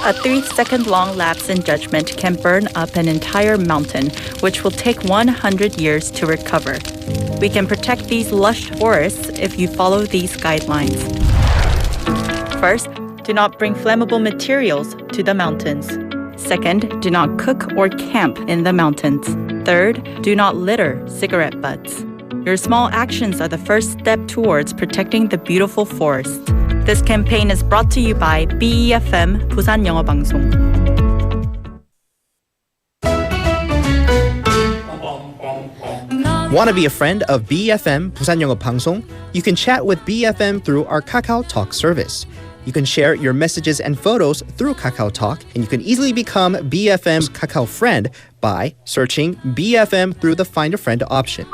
A 3-second long lapse in judgment can burn up an entire mountain, which will take 100 years to recover. We can protect these lush forests if you follow these guidelines. First, do not bring flammable materials to the mountains. Second, do not cook or camp in the mountains. Third, do not litter cigarette butts. Your small actions are the first step towards protecting the beautiful forest. This campaign is brought to you by BEFM 부산영어방송. Want to be a friend of BFM 부산영어방송? You can chat with BFM through our Kakao Talk service. You can share your messages and photos through Kakao Talk, and you can easily become BFM's Kakao friend by searching BFM through the Find a Friend option.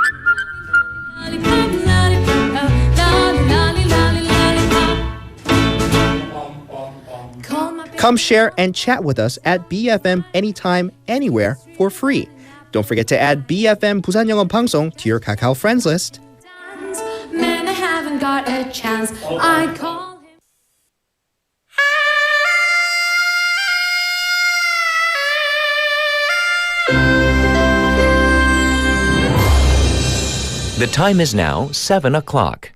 Come share and chat with us at BFM anytime, anywhere for free. Don't forget to add BFM 부산영어방송 to your Kakao friends list. Man, I haven't got a chance. I call him. The time is now 7 o'clock.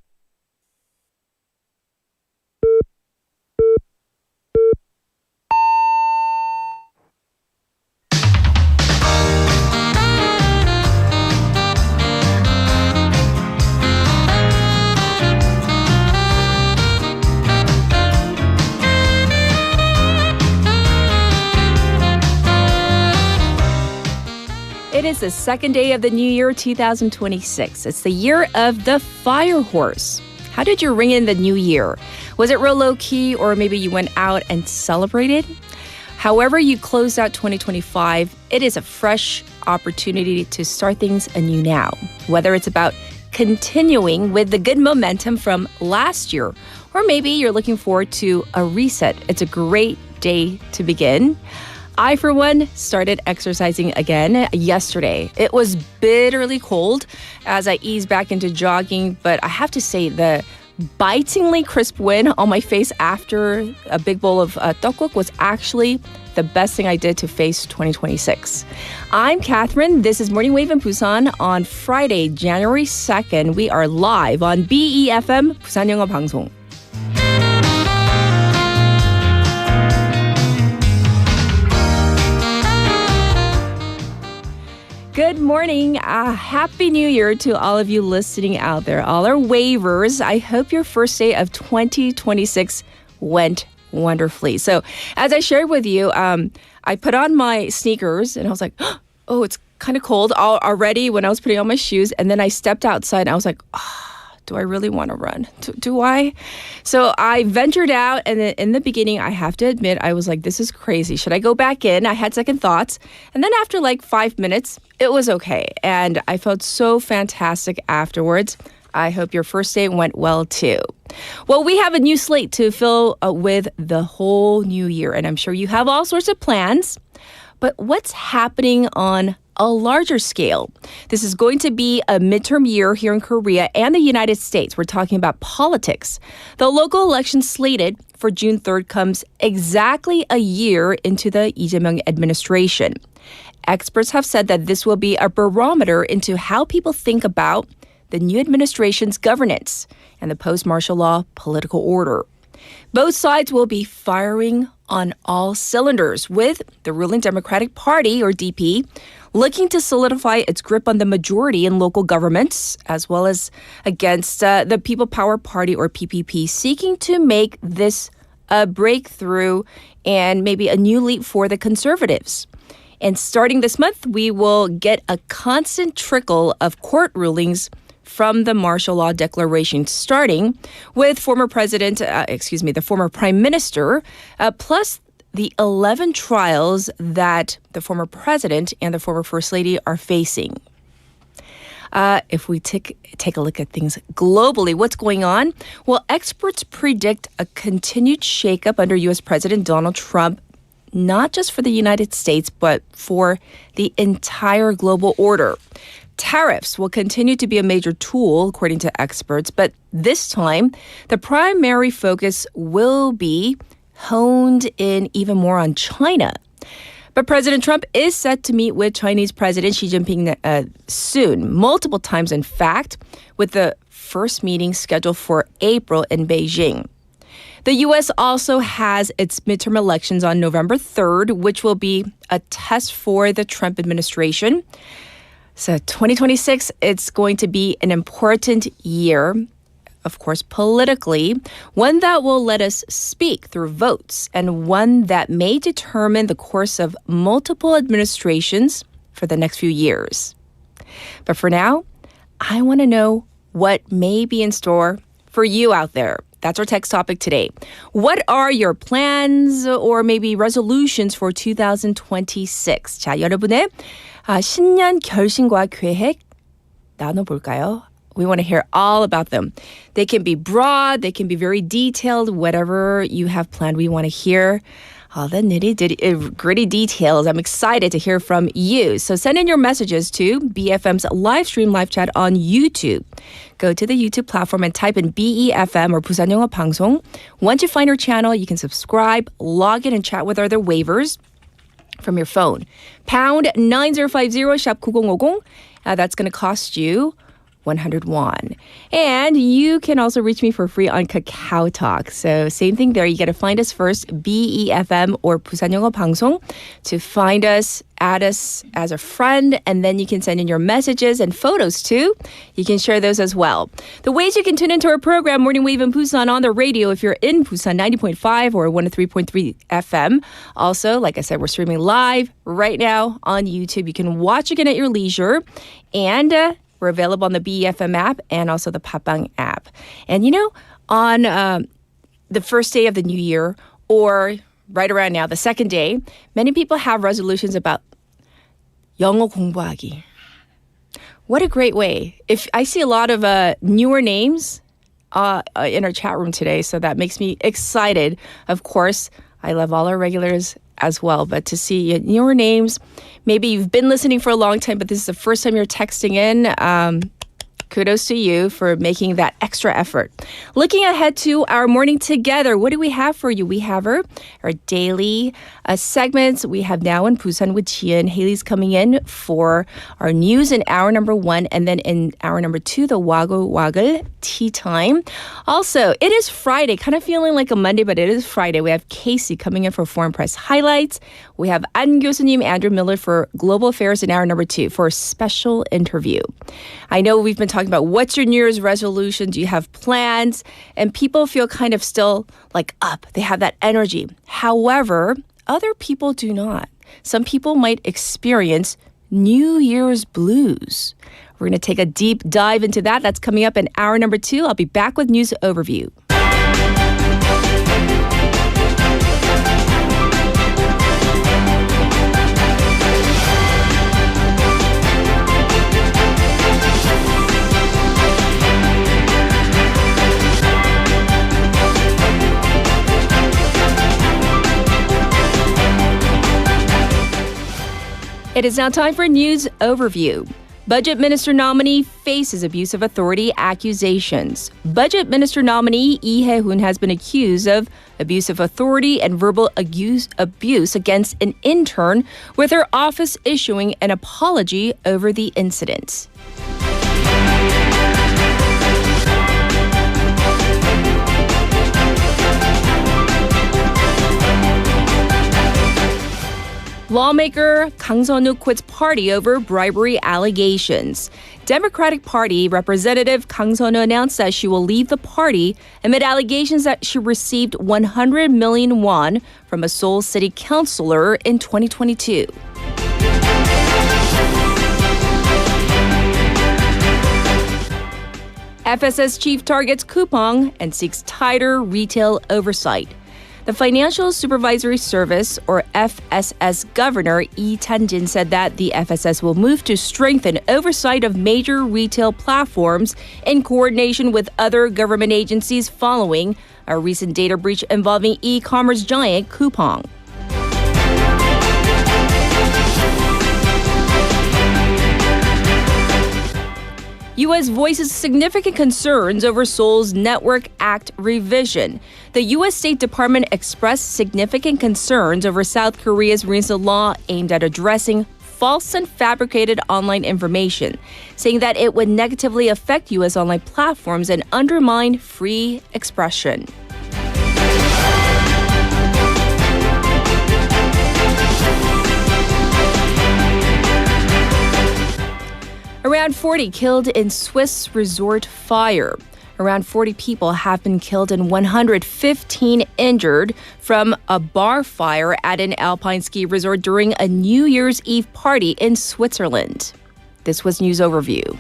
It is the second day of the new year, 2026. It's the year of the fire horse. How did you ring in the new year? Was it real low-key, or maybe you went out and celebrated? However you closed out 2025, it is a fresh opportunity to start things anew now. Whether it's about continuing with the good momentum from last year, or maybe you're looking forward to a reset, it's a great day to begin. I, for one, started exercising again yesterday. It was bitterly cold as I eased back into jogging, but I have to say the bitingly crisp wind on my face after a big bowl of tteokguk was actually the best thing I did to face 2026. I'm Catherine. This is Morning Wave in Busan. On Friday, January 2nd, we are live on BEFM 부산영어방송. Good morning. Happy New Year to all of you listening out there, all our wavers. I hope your first day of 2026 went wonderfully. So as I shared with you, I put on my sneakers and I was like, oh, it's kind of cold already when I was putting on my shoes. And then I stepped outside and I was like, do I really want to run? Do I? So I ventured out, and then in the beginning, I have to admit, I was like, this is crazy. Should I go back in? I had second thoughts. And then after like 5 minutes, it was okay. And I felt so fantastic afterwards. I hope your first day went well too. Well, we have a new slate to fill with the whole new year, and I'm sure you have all sorts of plans. But what's happening on a larger scale? This is going to be a midterm year here in Korea and the United States. We're talking about politics. The local election slated for June 3rd comes exactly a year into the Lee Jae-myung administration. Experts have said that this will be a barometer into how people think about the new administration's governance and the post-martial law political order. Both sides will be firing on all cylinders, with the ruling Democratic Party, or DP, looking to solidify its grip on the majority in local governments, as well as against the People Power Party, or PPP, seeking to make this a breakthrough and maybe a new leap for the conservatives. And starting this month, we will get a constant trickle of court rulings from the martial law declaration, starting with the former prime minister, plus the 11 trials that the former president and the former first lady are facing. If we take a look at things globally, what's going on? Well, experts predict a continued shakeup under U.S. President Donald Trump, not just for the United States, but for the entire global order. Tariffs will continue to be a major tool, according to experts, but this time, the primary focus will be honed in even more on China. But President Trump is set to meet with Chinese President Xi Jinping soon, multiple times in fact, with the first meeting scheduled for April in Beijing. The U.S. also has its midterm elections on November 3rd, which will be a test for the Trump administration. So 2026, it's going to be an important year, of course, politically, one that will let us speak through votes and one that may determine the course of multiple administrations for the next few years. But for now, I want to know what may be in store for you out there. That's our text topic today. What are your plans or maybe resolutions for 2026? 자, 여러분의 신년 결심과 계획 나눠볼까요? We want to hear all about them. They can be broad, they can be very detailed, whatever you have planned. We want to hear all the gritty details. I'm excited to hear from you. So send in your messages to BFM's live stream live chat on YouTube. Go to the YouTube platform and type in BEFM or 부산영어방송. Once you find our channel, you can subscribe, log in, and chat with other waivers from your phone. Pound 9050 샵 9050. That's going to cost you 100 won. And you can also reach me for free on Kakao Talk. So same thing there. You got to find us first, BEFM or 부산영어방송. To find us, add us as a friend, and then you can send in your messages and photos too. You can share those as well. The ways you can tune into our program, Morning Wave in Busan on the radio if you're in Busan 90.5 or 103.3 FM. Also, like I said, we're streaming live right now on YouTube. You can watch again at your leisure. And we're available on the BEFM app and also the Papang app. And you know, on the first day of the new year or right around now, the second day, many people have resolutions about 영어 공부하기. What a great way. If I see a lot of newer names in our chat room today, so that makes me excited. Of course, I love all our regulars as well, but to see newer names, maybe you've been listening for a long time, but this is the first time you're texting in. Kudos to you for making that extra effort. Looking ahead to our morning together, what do we have for you? We have our daily segments. We have Now in Busan with Chia, and Haley's coming in for our news in hour number 1, and then in hour number 2, the wa글와글 tea time. Also, it is Friday, kind of feeling like a Monday, but it is Friday. We have Casey coming in for Foreign Press Highlights. We have 안교수님, Andrew Miller for Global Affairs in hour number 2 for a special interview. I know we've been talking about what's your New Year's resolution? Do you have plans? And people feel kind of still like up. They have that energy. However, other people do not. Some people might experience New Year's blues. We're going to take a deep dive into that. That's coming up in hour number 2. I'll be back with news overview. It is now time for news overview. Budget Minister nominee faces abuse of authority accusations. Budget Minister nominee Lee Hae-hun has been accused of abuse of authority and verbal abuse against an intern, with her office issuing an apology over the incident. Lawmaker Kang Sun-woo quits party over bribery allegations. Democratic Party Representative Kang Sun-woo announced that she will leave the party amid allegations that she received 100 million won from a Seoul city councilor in 2022. FSS chief targets coupon and seeks tighter retail oversight. The Financial Supervisory Service, or FSS Governor Lee Chan-jin, said that the FSS will move to strengthen oversight of major retail platforms in coordination with other government agencies following a recent data breach involving e-commerce giant Coupang. U.S. voices significant concerns over Seoul's Network Act revision. The U.S. State Department expressed significant concerns over South Korea's recent law aimed at addressing false and fabricated online information, saying that it would negatively affect U.S. online platforms and undermine free expression. Around 40 killed in Swiss resort fire. Around 40 people have been killed and 115 injured from a bar fire at an alpine ski resort during a New Year's Eve party in Switzerland. This was News Overview.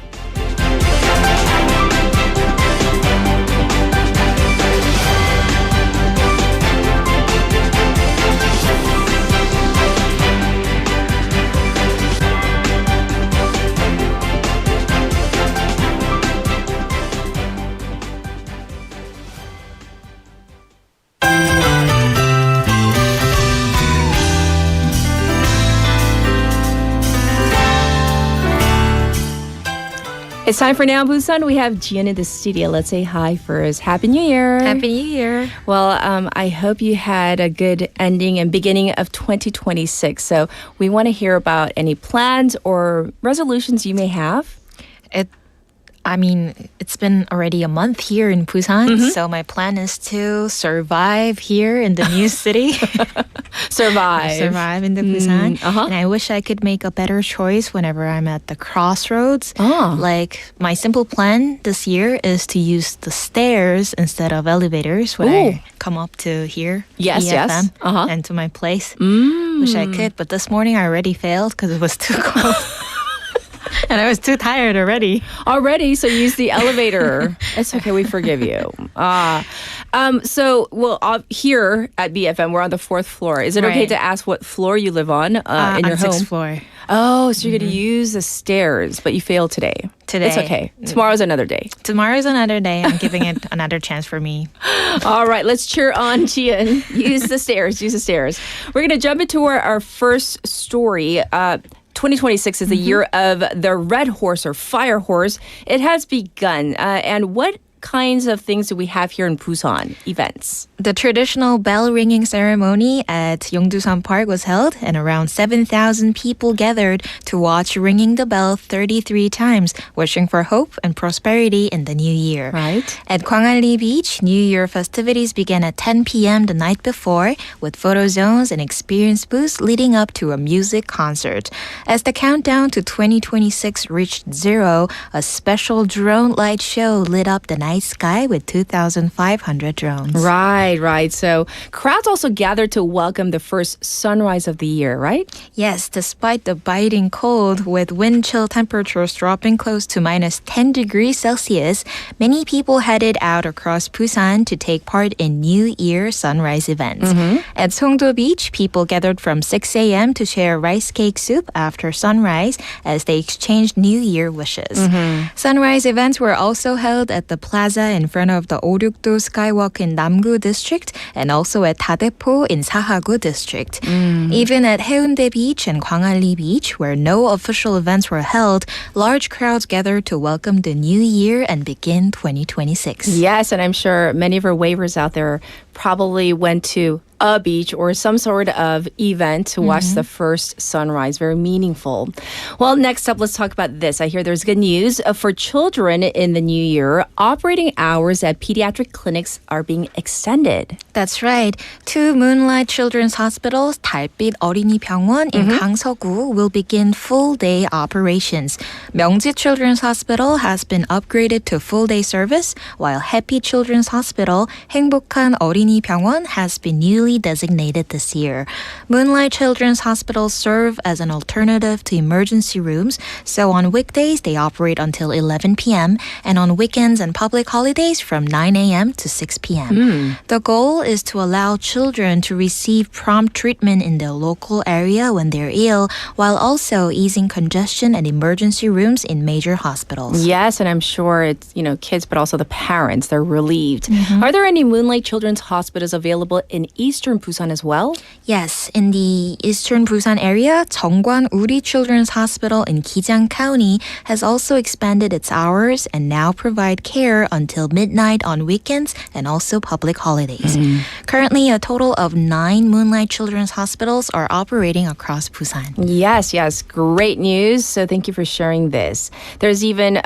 It's time for Now Busan. We have Jian in the studio. Let's say hi first. Happy New Year. Happy New Year. Well, I hope you had a good ending and beginning of 2026. So we want to hear about any plans or resolutions you may have. It's been already a month here in Busan, so my plan is to survive here in the new city. Survive in the Busan. And I wish I could make a better choice whenever I'm at the crossroads. Like, my simple plan this year is to use the stairs instead of elevators when I come up to here, EFM, and to my place. Wish I could, but this morning I already failed because it was too cold. And I was too tired already. So use the elevator. It's okay. We forgive you. Here at BFM, we're on the 4th floor. Is it okay to ask what floor you live on in your home? 6th floor. Oh, so you're going to use the stairs, but you failed today. It's okay. Tomorrow's another day. Tomorrow's another day. I'm giving it another chance for me. All right, let's cheer on Jian. Use the stairs. We're going to jump into our first story. 2026 is the year of the red horse or fire horse. It has begun. And what kinds of things do we have here in Busan events? The traditional bell ringing ceremony at Yeongdusan Park was held, and around 7,000 people gathered to watch ringing the bell 33 times, wishing for hope and prosperity in the new year. Right. At Gwangalli Beach, New Year festivities began at 10 p.m. the night before, with photo zones and experience booths leading up to a music concert. As the countdown to 2026 reached zero, a special drone light show lit up the night sky with 2,500 drones. Right. So crowds also gathered to welcome the first sunrise of the year, right? Yes, despite the biting cold, with wind chill temperatures dropping close to minus 10 degrees Celsius, many people headed out across Busan to take part in New Year sunrise events. At Songdo Beach, people gathered from 6 a.m. to share rice cake soup after sunrise as they exchanged New Year wishes. Sunrise events were also held at the plaza in front of the Oryukdo Skywalk in Namgu District and also at Dadepo in Sahagu District. Even at Haeundae Beach and Gwangalli Beach, where no official events were held, large crowds gathered to welcome the new year and begin 2026. Yes, and I'm sure many of our wavers out there probably went to a beach or some sort of event to watch the first sunrise. Very meaningful. Well, next up, let's talk about this. I hear there's good news. For children in the new year, operating hours at pediatric clinics are being extended. That's right. 2 Moonlight Children's Hospitals, 달빛어린이병원 in Gangseogu, will begin full-day operations. Myeongji Children's Hospital has been upgraded to full-day service, while Happy Children's Hospital, 행복한 어린이병원, has been newly designated this year. Moonlight Children's Hospitals serve as an alternative to emergency rooms, so on weekdays they operate until 11 p.m. and on weekends and public holidays from 9 a.m. to 6 p.m. The goal is to allow children to receive prompt treatment in their local area when they're ill, while also easing congestion at emergency rooms in major hospitals. Yes, and I'm sure it's, kids, but also the parents, they're relieved. Are there any Moonlight Children's hospitals available in eastern Busan as well? Yes, in the eastern Busan area, Jeongwan Uri Children's Hospital in Kijang County has also expanded its hours and now provide care until midnight on weekends and also public holidays. Currently, a total of 9 Moonlight Children's Hospitals are operating across Busan. Yes, great news. So thank you for sharing this. There's even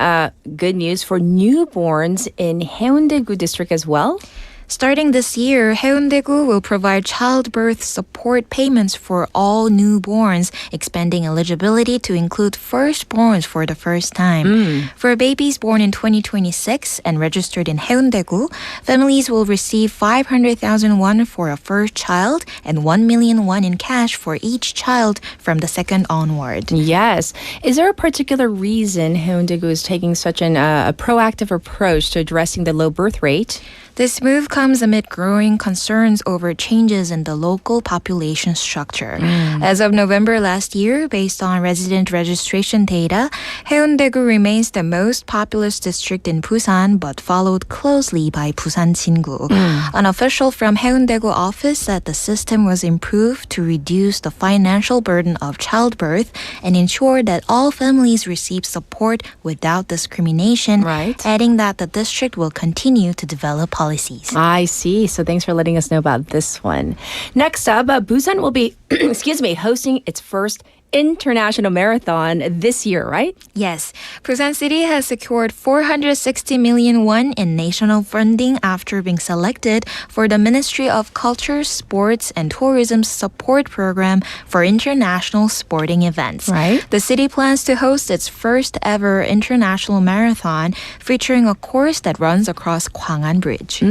good news for newborns in Haeundaegu district as well. Starting this year, Heundaegu will provide childbirth support payments for all newborns, expanding eligibility to include firstborns for the first time. For babies born in 2026 and registered in Heundaegu, families will receive 500,000 won for a first child and 1 million won in cash for each child from the second onward. Yes. Is there a particular reason Haeundaegu is taking such a proactive approach to addressing the low birth rate? This move comes amid growing concerns over changes in the local population structure. As of November last year, based on resident registration data, Haeundaegu remains the most populous district in Busan, but followed closely by Busan Jingu. An official from Haeundaegu office said the system was improved to reduce the financial burden of childbirth and ensure that all families receive support without discrimination, Right. adding that the district will continue to develop policies. I see. So thanks for letting us know about this one. Next up, Busan will be, hosting its first international marathon this year, right? Yes, Busan City has secured 460 million won in national funding after being selected for the Ministry of Culture, Sports and Tourism's support program for international sporting events. Right. The city plans to host its first ever international marathon featuring a course that runs across Gwangan Bridge.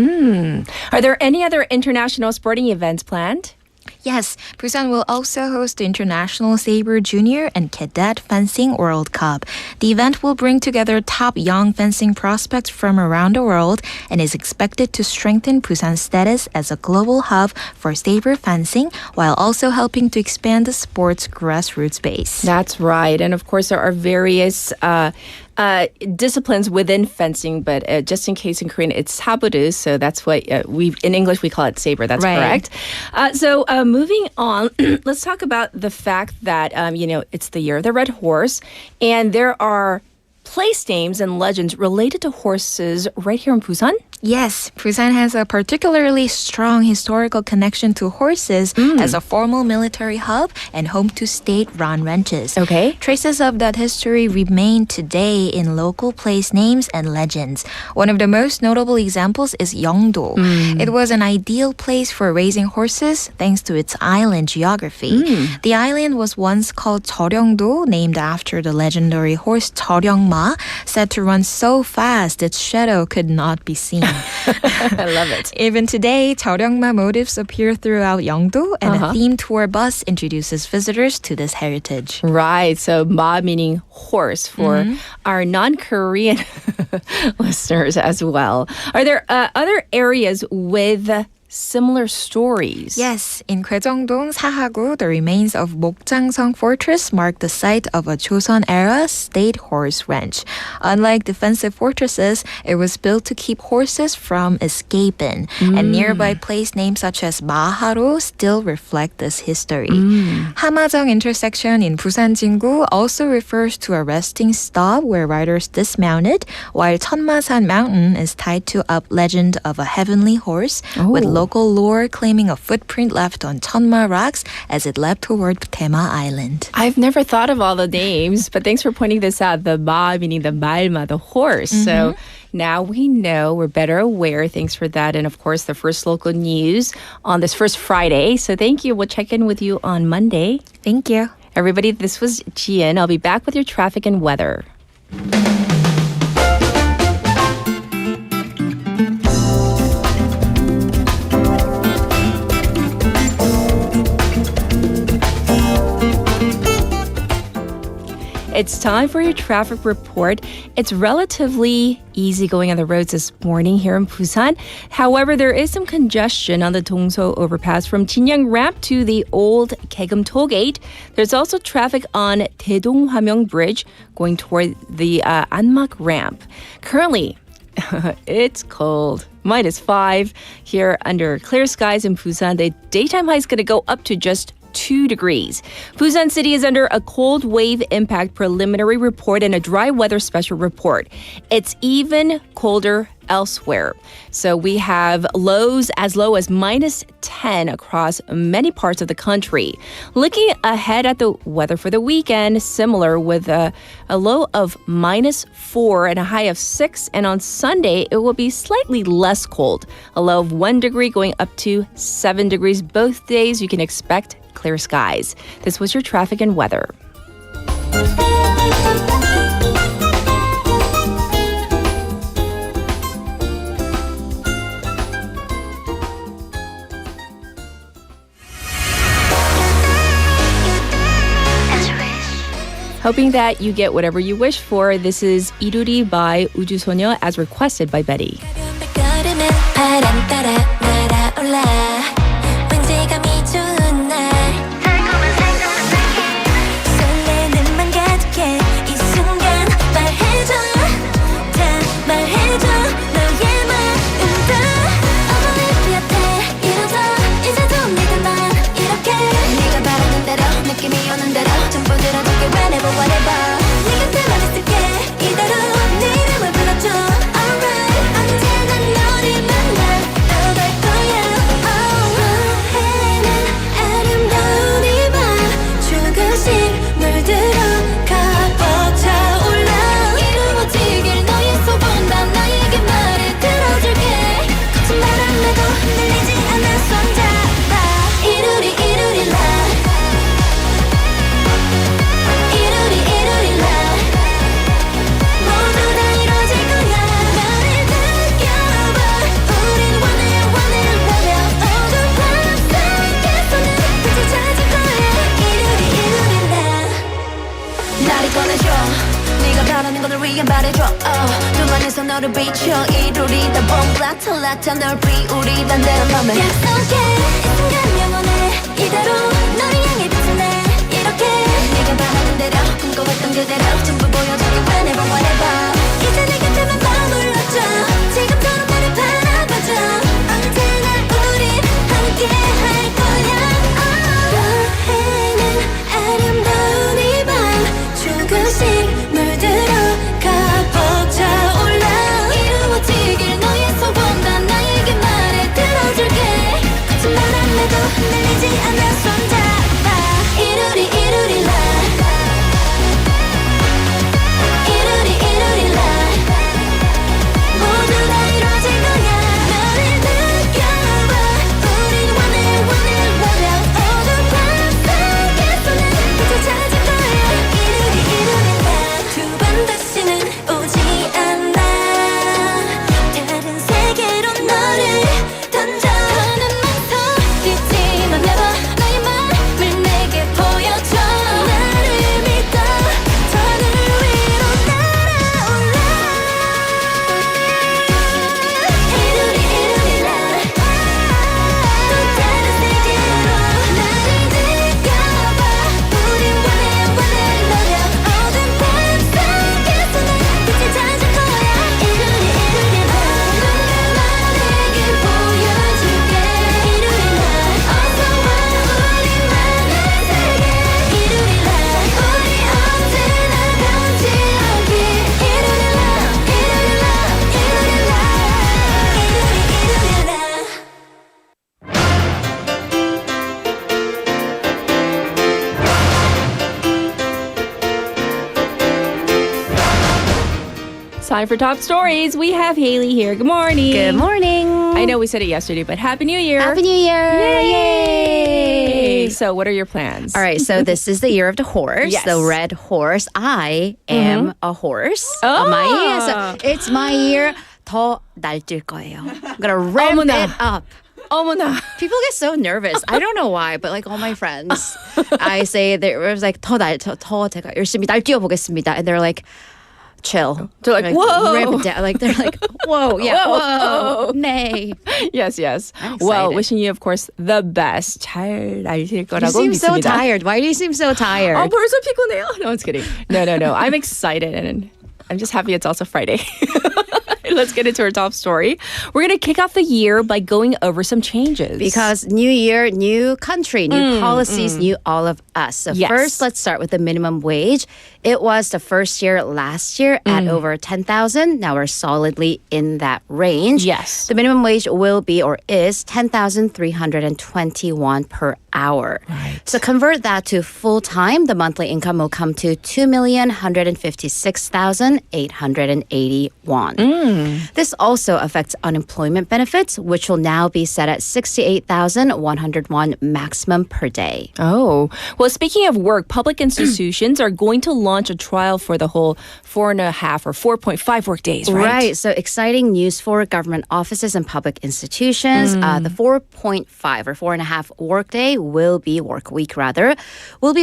Are there any other international sporting events planned? Yes, Busan will also host the International Sabre Junior and Cadet Fencing World Cup. The event will bring together top young fencing prospects from around the world and is expected to strengthen Busan's status as a global hub for sabre fencing while also helping to expand the sport's grassroots base. That's right. And of course, there are various disciplines within fencing, but just in case in Korean, it's sabudu. So that's what in English we call it saber. That's Right. correct. So moving on, let's talk about the fact that it's the year of the red horse, and there are place names and legends related to horses right here in Busan. Yes, Busan has a particularly strong historical connection to horses as a formal military hub and home to state-run ranches. Okay. Traces of that history remain today in local place names and legends. One of the most notable examples is Yeongdo. It was an ideal place for raising horses thanks to its island geography. The island was once called Jeolyeongdo, named after the legendary horse Jeolyeongma, said to run so fast its shadow could not be seen. I love it. Even today, Jeolyeongma motifs appear throughout Yeongdo, and a themed tour bus introduces visitors to this heritage. Right. So ma meaning horse for our non-Korean listeners as well. Are there other areas with similar stories? Yes, in Gwaejeongdong, Sahagu, the remains of Mokjang-seong Fortress mark the site of a Joseon-era state horse ranch. Unlike defensive fortresses, it was built to keep horses from escaping, and nearby place names such as Maharo still reflect this history. Hamajang intersection in Busan Jingu also refers to a resting stop where riders dismounted, while Cheonmasan Mountain is tied to a legend of a heavenly horse with local lore claiming a footprint left on Cheonma rocks as it leapt toward Tema Island. I've never thought of all the names, but thanks for pointing this out. The ma meaning the 말마, the horse. So now we know, we're better aware. Thanks for that. And of course, the first local news on this first Friday. So thank you. We'll check in with you on Monday. Thank you. Everybody, this was Jian. I'll be back with your traffic and weather. It's time for your traffic report. It's relatively easy going on the roads this morning here in Busan. However, there is some congestion on the Dongso overpass from Jinyang Ramp to the old Kaegum Tollgate. There's also traffic on Daedong Hwamyeong Bridge going toward the Anmak Ramp. Currently, It's cold. -5 here under clear skies in Busan. The daytime high is going to go up to just 2 degrees. Busan City is under a cold wave impact preliminary report and a dry weather special report. It's even colder elsewhere. So we have lows as low as -10 across many parts of the country. Looking ahead at the weather for the weekend, similar with a low of -4 and a high of 6. And on Sunday, it will be slightly less cold. A low of 1 degree going up to 7 degrees. Both days you can expect clear skies. This was your traffic and weather. Hoping that you get whatever you wish for. This is 이루리 by 우주소녀 as requested by Betty. 너를 비춰 이루리다 봄라탄라탄 널 비우리단 내 맘에 약속해 이 순간 영원해 이대로 너를 향해 빛을내 이렇게 네가 바라는 대로 꿈꿔왔던 그대로 전부 보여줄게 whenever whatever 이제 내 곁에만 머물러줘 지금처럼 나를 바라봐줘 언제나 우리 함께 할 거야 너에는 아름다운 이 밤 조금씩 물들어 가보자 흔들리지 않아 손잡아 이루리 이루리 라 이루리 이루리 라 모두 다 이루어질 거야 너를 느껴봐 우린 원해 어둠 밤 속에서는 빛을 찾을 거야 이루리 이루리 라 두 번 다시는 오지 않아 다른 세계로 너를 던져 Time for top stories. We have Haley here. Good morning. Good morning. I know we said it yesterday, but Happy New Year. Happy New Year. Yay. So what are your plans? All right, so this is the year of the horse, Yes. the red horse. I am a horse. Oh. So it's my year. 더 날뛸 거예요. I'm going to ramp 어머나. it up. 어머나. People get so nervous. I don't know why, but like all my friends, I say there was like 더 제가 열심히 날 뛰어보겠습니다, and they're like, chill. They're like, whoa. Ramp it down. Like they're like, whoa, yeah, whoa, nay. Yes. I'm Well, excited. wishing you, of course, the best. 잘 날릴 거라고 You seem so 믿습니다. tired. Why do you seem so tired? 벌써 피곤해요. No, I'm just kidding. No. I'm excited and I'm just happy it's also Friday. Let's get into our top story. We're going to kick off the year by going over some changes. Because new year, new country, new policies, new all of us. So first, let's start with the minimum wage. It was the first year last year at over 10,000. Now we're solidly in that range. Yes. The minimum wage will be or is 10,321 per hour. Right. So convert that to full time, the monthly income will come to 2,156,880 won. This also affects unemployment benefits, which will now be set at 68,101 maximum per day. Oh, well, speaking of work, public institutions are going to launch a trial for the whole 4.5 or 4.5 work days, right? Right. So exciting news for government offices and public institutions. The 4.5 or 4.5 workday will be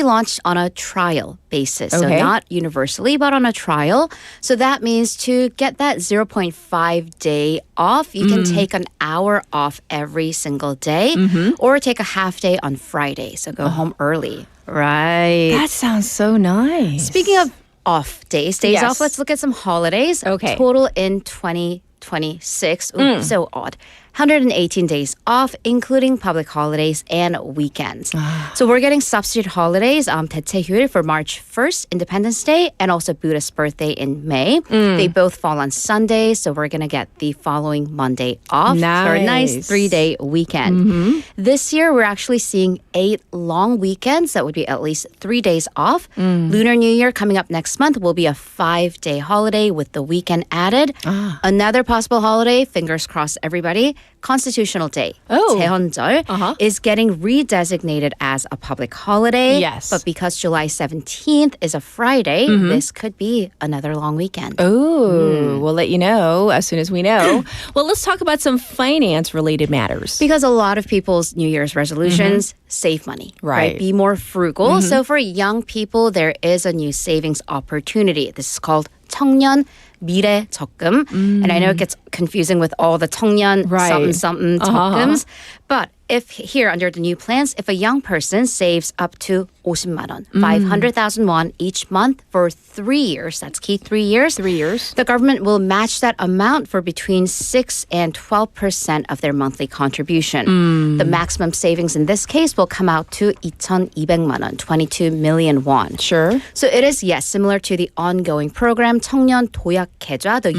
launched on a trial basis. So not universally, but on a trial. So that means to get that 0.5 day off, you can take an hour off every single day or take a half day on Friday. So go home early. Right. That sounds so nice. Speaking of off days off, let's look at some holidays. Okay. Total in 2026. Ooh, so odd. 118 days off, including public holidays and weekends. So we're getting substitute holidays, 대체휴일 for March 1st, Independence Day, and also Buddha's birthday in May. They both fall on Sundays, so we're going to get the following Monday off. Nice. For a nice 3-day weekend. This year, we're actually seeing 8 long weekends. That would be at least 3 days off. Lunar New Year coming up next month will be a 5-day holiday with the weekend added. Another possible holiday, fingers crossed everybody, Constitutional Day, 대헌절, is getting redesignated as a public holiday. Yes. But because July 17th is a Friday, this could be another long weekend. Oh, we'll let you know as soon as we know. Well, let's talk about some finance-related matters. Because a lot of people's New Year's resolutions save money, Right. Be more frugal. So for young people, there is a new savings opportunity. This is called 청년 bile 적금. And I know it gets confusing with all the 청년 something 적금s. But if here under the new plans, if a young person saves up to 50만 원, 500,000 won each month for 3 years, that's key, 3 years. 3 years. The government will match that amount for between 6 and 12% of their monthly contribution. The maximum savings in this case will come out to 2,200만 원, 22 million won. Sure. So it is, yes, similar to the ongoing program, 청년 도약 계좌, the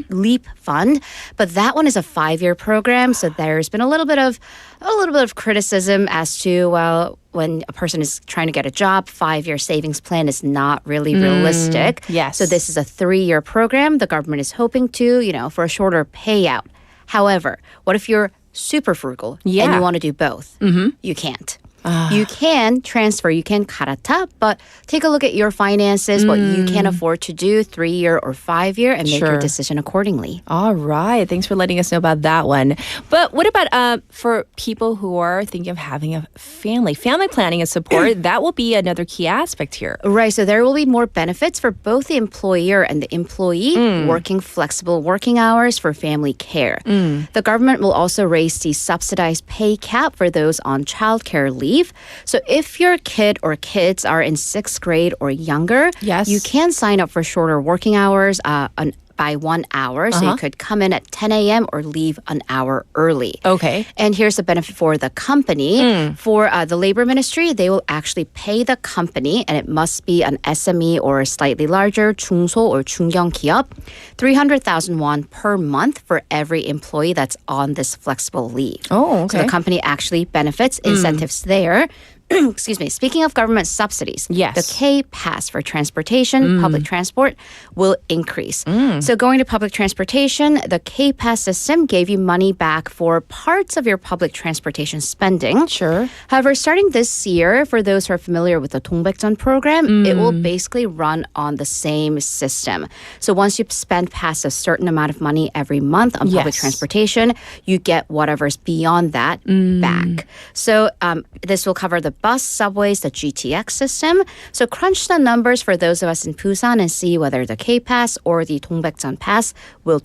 LEAP fund, but that one is a 5-year program. So there's been a little bit of criticism as to, well, when a person is trying to get a job, 5-year savings plan is not really realistic. Yes. So this is a 3-year program. The government is hoping to, for a shorter payout. However, what if you're super frugal and you want to do both? You can't. You can transfer, you can 갈아타, but take a look at your finances, what you can afford to do, 3-year or 5-year, and make your decision accordingly. All right. Thanks for letting us know about that one. But what about for people who are thinking of having a family planning and support? That will be another key aspect here. Right. So there will be more benefits for both the employer and the employee, working flexible working hours for family care. The government will also raise the subsidized pay cap for those on childcare leave. So if your kid or kids are in 6th grade or younger, you can sign up for shorter working hours by 1 hour. So you could come in at 10 a.m. or leave an hour early. Okay. And here's the benefit for the company. For the labor ministry, they will actually pay the company, and it must be an SME or slightly larger, 중소 or 중견 기업, 300,000 won per month for every employee that's on this flexible leave. Oh, okay. So the company actually benefits, incentives there. Excuse me. Speaking of government subsidies, the K-Pass for transportation, public transport, will increase. So going to public transportation, the K-Pass system gave you money back for parts of your public transportation spending. Sure. However, starting this year, for those who are familiar with the 동백전 program, it will basically run on the same system. So once you spend past a certain amount of money every month on public transportation, you get whatever's beyond that back. So this will cover the bus, subways, the GTX system. So crunch the numbers for those of us in Busan and see whether the K-Pass or the 동백전 Pass will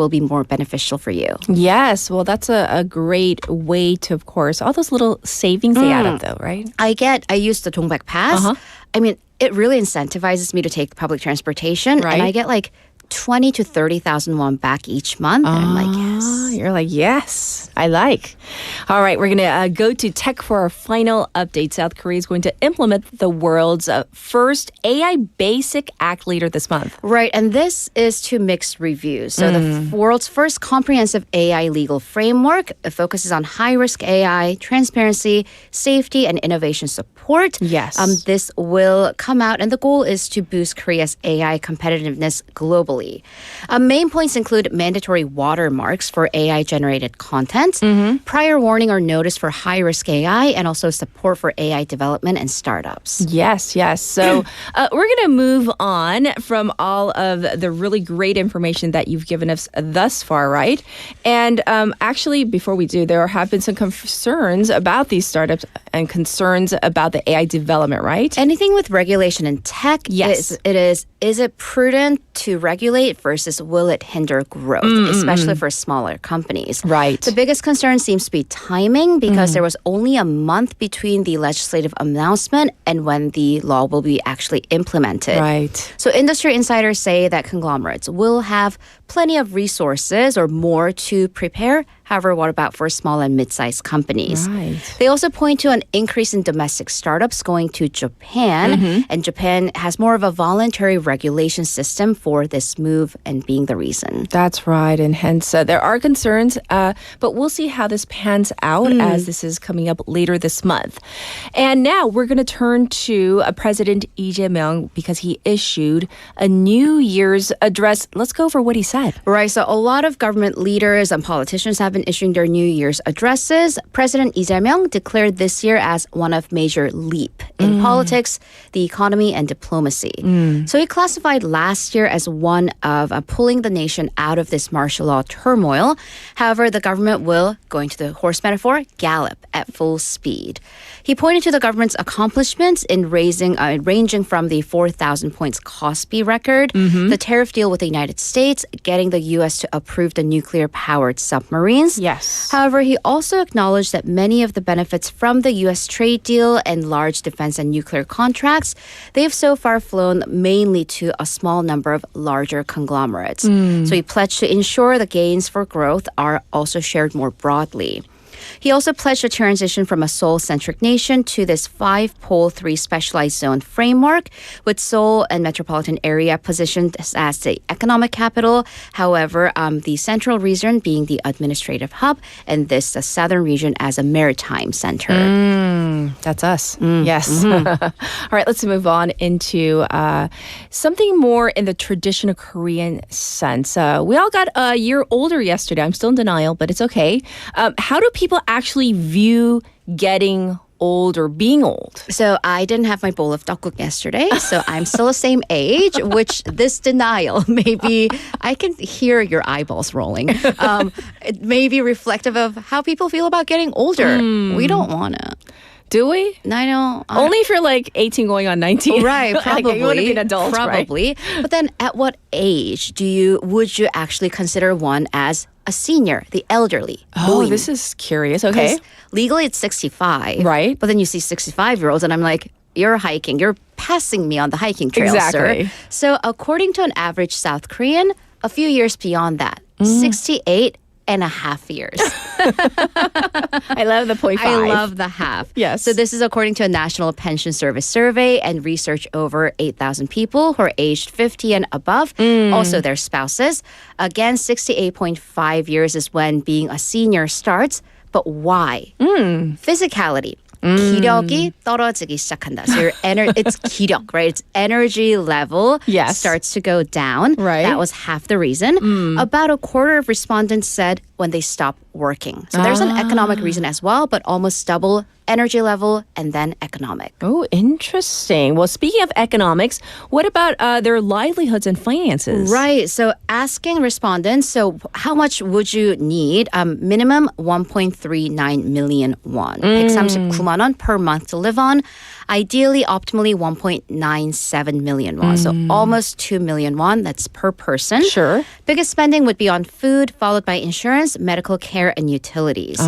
be more beneficial for you. Yes. Well, that's a great way to, of course, all those little savings they add up though, right? I use the 동백 Pass. I mean, it really incentivizes me to take public transportation. Right. And I get like 20 to 30,000 won back each month. And I'm like, yes. You're like, yes, I like. All right, we're going to go to tech for our final update. South Korea is going to implement the world's first AI basic act later this month. Right, and this is to mixed reviews. So the world's first comprehensive AI legal framework focuses on high-risk AI, transparency, safety, and innovation support. Yes. This will come out, and the goal is to boost Korea's AI competitiveness globally. Main points include mandatory watermarks for AI-generated content, prior warning or notice for high-risk AI, and also support for AI development and startups. Yes, yes. So we're going to move on from all of the really great information that you've given us thus far, right? And actually, before we do, there have been some concerns about these startups and concerns about the AI development, right? Anything with regulation in tech, yes. Is it prudent to regulate versus will it hinder growth, especially for smaller companies? Right. The biggest concern seems to be timing because there was only a month between the legislative announcement and when the law will be actually implemented. Right. So industry insiders say that conglomerates will have plenty of resources or more to prepare. However, what about for small and mid-sized companies? Right. They also point to an increase in domestic startups going to Japan, and Japan has more of a voluntary regulation system for this move and being the reason. That's right, and hence there are concerns, but we'll see how this pans out as this is coming up later this month. And now we're going to turn to President Lee Jae-myung because he issued a New Year's address. Let's go over what he said. Right, so a lot of government leaders and politicians have been issuing their New Year's addresses. President Lee Jae-myung declared this year as one of major leap in politics, the economy, and diplomacy. So he classified last year as one of pulling the nation out of this martial law turmoil. However, the government will, going to the horse metaphor, gallop at full speed. He pointed to the government's accomplishments in ranging from the 4,000 points Kospi record, the tariff deal with the United States, getting the U.S. to approve the nuclear-powered submarines. Yes. However, he also acknowledged that many of the benefits from the U.S. trade deal and large defense and nuclear contracts, they have so far flown mainly to a small number of larger conglomerates. So he pledged to ensure the gains for growth are also shared more broadly. He also pledged a transition from a Seoul-centric nation to this 5-pole, 3-specialized zone framework, with Seoul and metropolitan area positioned as the economic capital. However, the central region being the administrative hub, and the southern region as a maritime center. That's us. Yes. All right, let's move on into something more in the traditional Korean sense. We all got a year older yesterday. I'm still in denial, but it's okay. How do people actually view getting old or being old? So I didn't have my bowl of tteokguk yesterday, so I'm still the same age, which this denial maybe, I can hear your eyeballs rolling. It may be reflective of how people feel about getting older. We don't want to. Do we? I know. Only if you're like 18 going on 19. Right, probably. Like you want to be an adult, probably. Right? But then at what age would you actually consider one as a senior, the elderly? Oh, this is curious. Okay. Legally it's 65. Right. But then you see 65-year-olds and I'm like, you're hiking. You're passing me on the hiking trail, exactly. sir. So according to an average South Korean, a few years beyond that, 68 and a half years. I love the 0.5. I love the half. Yes. So this is according to a National Pension Service survey and research over 8,000 people who are aged 50 and above, also their spouses. Again, 68.5 years is when being a senior starts. But why? Physicality. 기력이 떨어지기 시작한다. So it's 기력, right? It's energy level starts to go down. Right. That was half the reason. About a quarter of respondents said when they stop working. So there's an economic reason as well, but almost double energy level and then economic. Oh, interesting. Well, speaking of economics, what about their livelihoods and finances? Right. So asking respondents, so how much would you need? Minimum 1.39 million won. 139만 won per month to live on. Ideally, optimally 1.97 million won. So almost 2 million won. That's per person. Sure. Biggest spending would be on food, followed by insurance, medical care, and utilities.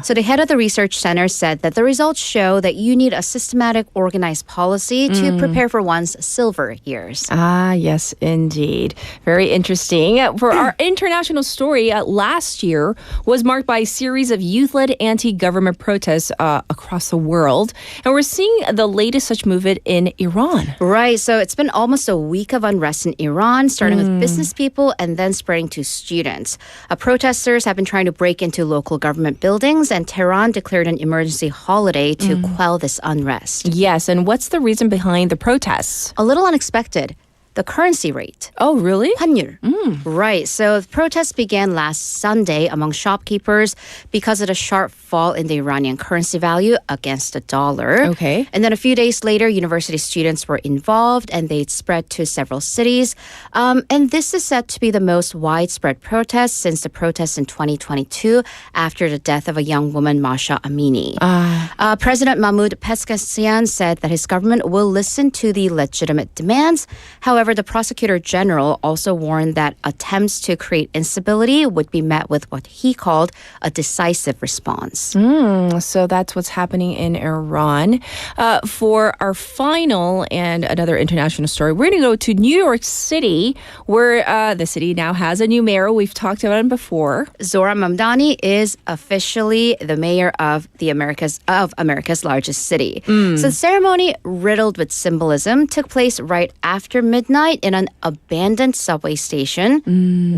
So the head of the research center said that the results show that you need a systematic, organized policy to prepare for one's silver years. Ah, yes, indeed. Very interesting. For our international story, last year was marked by a series of youth-led anti-government protests across the world. And we're seeing the latest such movement in Iran. Right. So it's been almost a week of unrest in Iran, starting with business people and then spreading to students. Protesters have been trying to break into local government buildings, and Tehran declared an emergency holiday to quell this unrest. Yes, and what's the reason behind the protests? A little unexpected. The currency rate. Oh, really? 환율. Right. So the protests began last Sunday among shopkeepers because of the sharp fall in the Iranian currency value against the dollar. Okay. And then a few days later, university students were involved and they spread to several cities. And this is said to be the most widespread protest since the protests in 2022 after the death of a young woman, Masha Amini. President Mahmoud Pezeshkian said that his government will listen to the legitimate demands. However, the prosecutor general also warned that attempts to create instability would be met with what he called a decisive response. So that's what's happening in Iran. For our final and another international story, we're going to go to New York City, where the city now has a new mayor. We've talked about him before. Zohran Mamdani is officially the mayor of America's largest city. So the ceremony, riddled with symbolism, took place right after midnight in an abandoned subway station.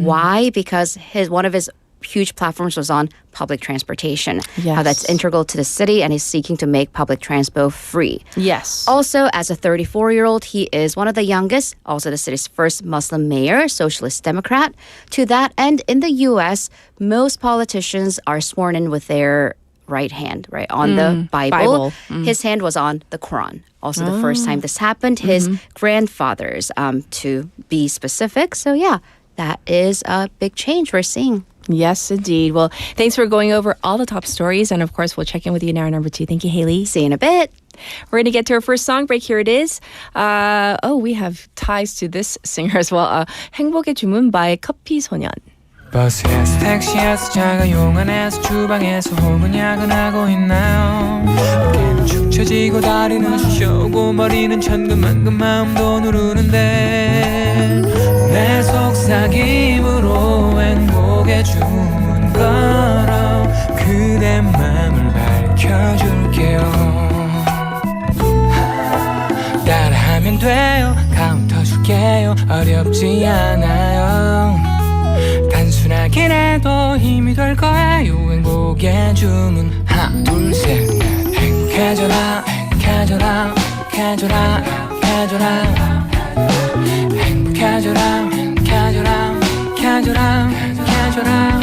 Why? Because one of his huge platforms was on public transportation. Yes. How that's integral to the city, and he's seeking to make public transport free. Yes. Also, as a 34-year-old, he is one of the youngest, also the city's first Muslim mayor, socialist Democrat. To that end, in the U.S., most politicians are sworn in with their right hand, right, on the Bible. His hand was on the Quran. Also, the first time this happened, his grandfather's, to be specific. So, yeah, that is a big change we're seeing. Yes, indeed. Well, thanks for going over all the top stories. And of course, we'll check in with you in hour number 2. Thank you, Haley. See you in a bit. We're going to get to our first song break. Here it is. We have ties to this singer as well. 행복의 주문 by 커피 소년. 버스에서 택시에서 자가용 안에서 주방에서 혹은 야근하고 있나요? 어깨는 축 처지고 다리는 쑤셔오고 머리는 천근만근 마음도 누르는데 내 속삭임으로 행복의 주문 걸어 그대 맘을 밝혀줄게요. 따라하면 돼요. 카운터 줄게요. 어렵지 않아요. 단순하긴 해도 힘이 될 거예요. 행복의 주문 하나 둘 셋 넷 행복해져라 행복해져라 행복해져라 행복해져라 행복해져라 행복해져라 행복해져라 행복해져라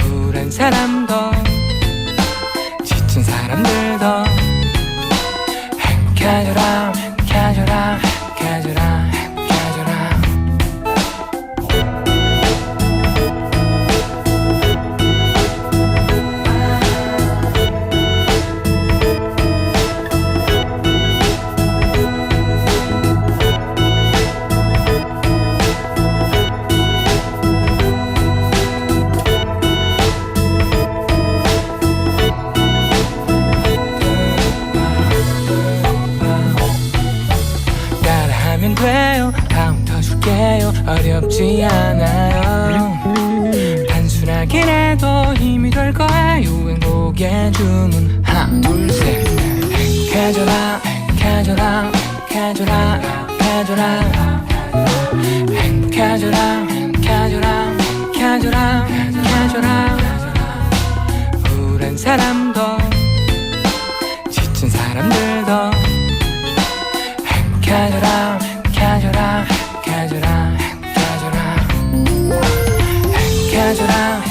우울한 사람도 지친 사람들도 행복해져라 행복해져라 행복해져라 돼요. 카운터 줄게요. 어렵지 않아요. 단순하긴 해도 힘이 될 거예요. 행복의 주문 하나 둘 셋 행복해져라 행복해져라 행복해져라 행복해져라 행복해져라 행복해져라 행복해져라 행복해져라 우울한 사람도 지친 사람들도 행복해져라 행복해져라 행복해져라 행복해져라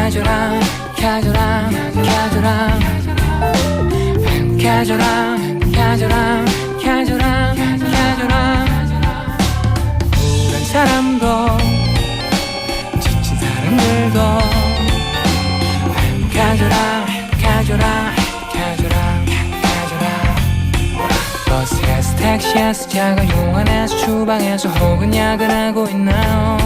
행복해져라 행복해져라 행복해져라 행복해져라 행복해져라 행복해져라 행복해져라 우울한 사람도 지친 사람들도 행복해져라 행복해져라 행복해져라 버스에서 택시에서 자가용 안에서 주방에서 혹은 야근하고 있나요?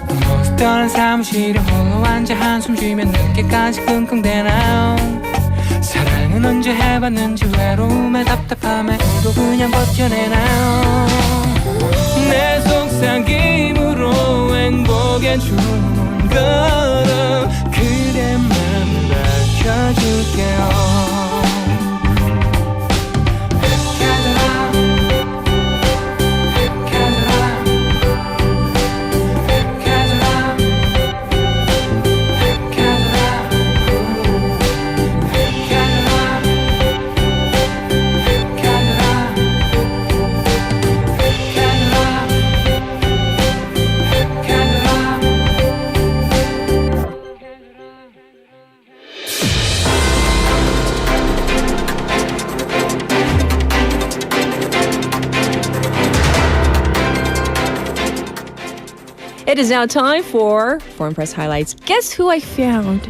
모습 떠난 사무실에 홀로 앉아 한숨 쉬면 늦게까지 끙끙대나요? 사랑 너는 언제 해봤는지 외로움에 답답함에도 그냥 버텨내나요 내 속삭임으로 행복의 주문 걸어 그대 맘 밝혀줄게요 It is now time for Foreign Press Highlights. Guess who I found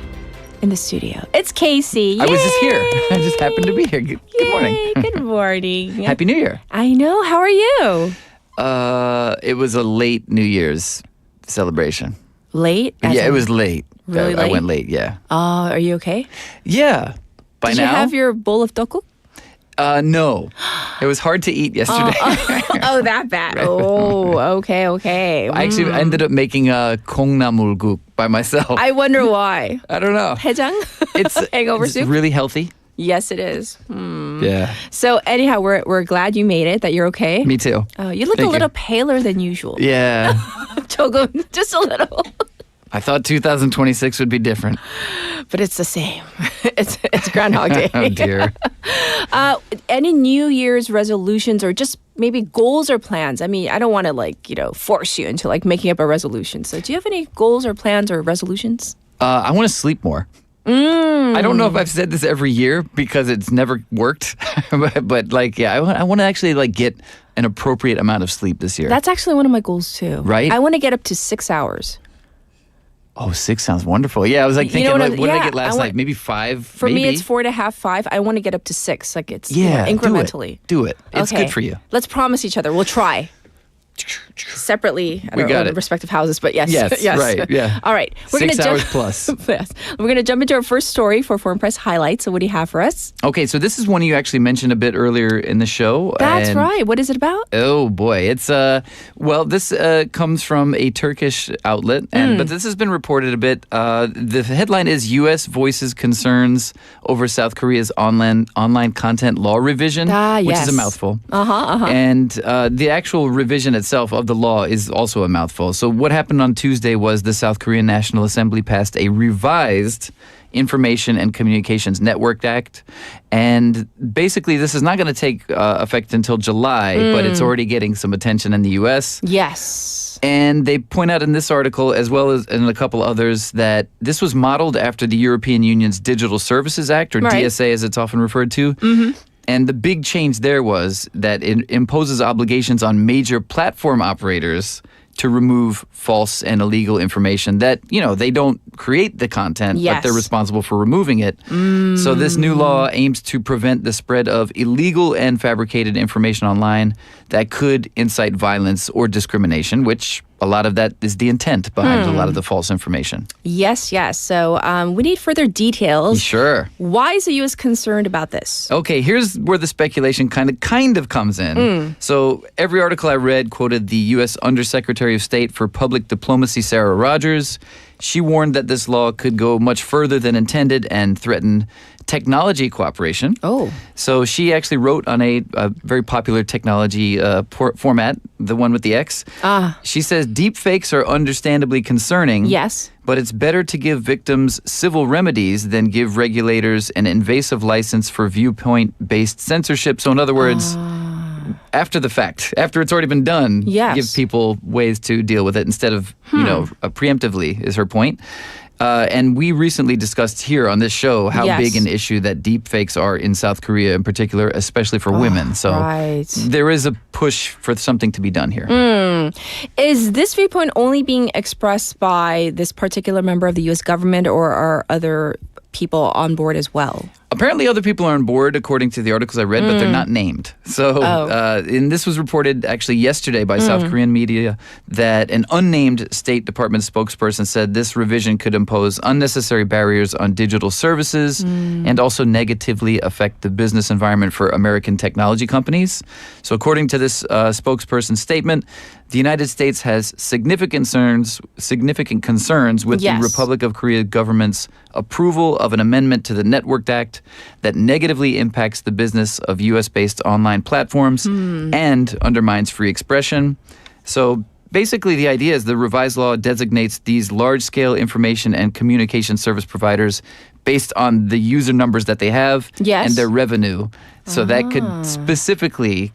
in the studio? It's Casey. I was just Yay! here. I just happened to be here. Good morning. Yay, good morning. Happy New Year. I know. How are you? It was a late New Year's celebration. Late? It was late. Really I late? went late, yeah. Are you okay? Yeah. By Did now? you have your bowl of tteokguk? No. It was hard to eat yesterday. Oh, that bad. Oh, okay. I actually ended up making a 콩나물국 by myself. I wonder why. I don't know. 해장? It's hangover it's soup? really healthy. Yes, it is. Yeah. So anyhow, we're glad you made it, that you're okay. Me too. You look Thank a little you. paler than usual. Yeah. 조금, just a little. I thought 2026 would be different. But it's the same. It's Groundhog Day. Oh, dear. Any New Year's resolutions or just maybe goals or plans? I mean, I don't want to force you into making up a resolution. So do you have any goals or plans or resolutions? I want to sleep more. I don't know if I've said this every year because it's never worked. but I want to actually get an appropriate amount of sleep this year. That's actually one of my goals too. Right? I want to get up to 6 hours. Oh, 6 sounds wonderful. Yeah, I was thinking, what did I get last night? Maybe 5? For me, it's 4.5, 5. I want to get up to 6. It's incrementally. Do it. It's Okay. good for you. Let's promise each other. We'll try. Separately, I don't know, in respective houses, but yes. Yes, right, yeah. All right. 6 hours plus. Yes. We're going to jump into our first story for Foreign Press Highlights. So what do you have for us? Okay, so this is one you actually mentioned a bit earlier in the show. That's right. What is it about? Oh boy, it's this comes from a Turkish outlet, but this has been reported a bit. The headline is U.S. voices concerns over South Korea's online content law revision, which is a mouthful. And the actual revision itself of the law is also a mouthful. So what happened on Tuesday was the South Korean National Assembly passed a revised Information and Communications Network Act. And basically, this is not going to take effect until July, but it's already getting some attention in the U.S. Yes. And they point out in this article, as well as in a couple others, that this was modeled after the European Union's Digital Services Act, or DSA as it's often referred to. And the big change there was that it imposes obligations on major platform operators to remove false and illegal information that, they don't create the content, but they're responsible for removing it. So this new law aims to prevent the spread of illegal and fabricated information online that could incite violence or discrimination, which a lot of that is the intent behind a lot of the false information. Yes. So we need further details. Sure. Why is the U.S. concerned about this? Okay, here's where the speculation kind of comes in. So every article I read quoted the U.S. Undersecretary of State for Public Diplomacy, Sarah Rogers. She warned that this law could go much further than intended and threaten technology cooperation. Oh. So she actually wrote on a very popular technology format, the one with the X. She says deepfakes are understandably concerning. Yes. But it's better to give victims civil remedies than give regulators an invasive license for viewpoint-based censorship. So in other words, after the fact, after it's already been done, give people ways to deal with it instead of, preemptively, is her point. And we recently discussed here on this show how big an issue that deepfakes are in South Korea in particular, especially for women. So there is a push for something to be done here. Is this viewpoint only being expressed by this particular member of the U.S. government, or are other people on board as well? Apparently, other people are on board, according to the articles I read, but they're not named. So, and this was reported actually yesterday by South Korean media that an unnamed State Department spokesperson said this revision could impose unnecessary barriers on digital services and also negatively affect the business environment for American technology companies. So, according to this spokesperson's statement, the United States has significant concerns with the Republic of Korea government's approval of an amendment to the Networked Act that negatively impacts the business of U.S.-based online platforms and undermines free expression. So basically, the idea is the revised law designates these large-scale information and communication service providers based on the user numbers that they have and their revenue. So that could specifically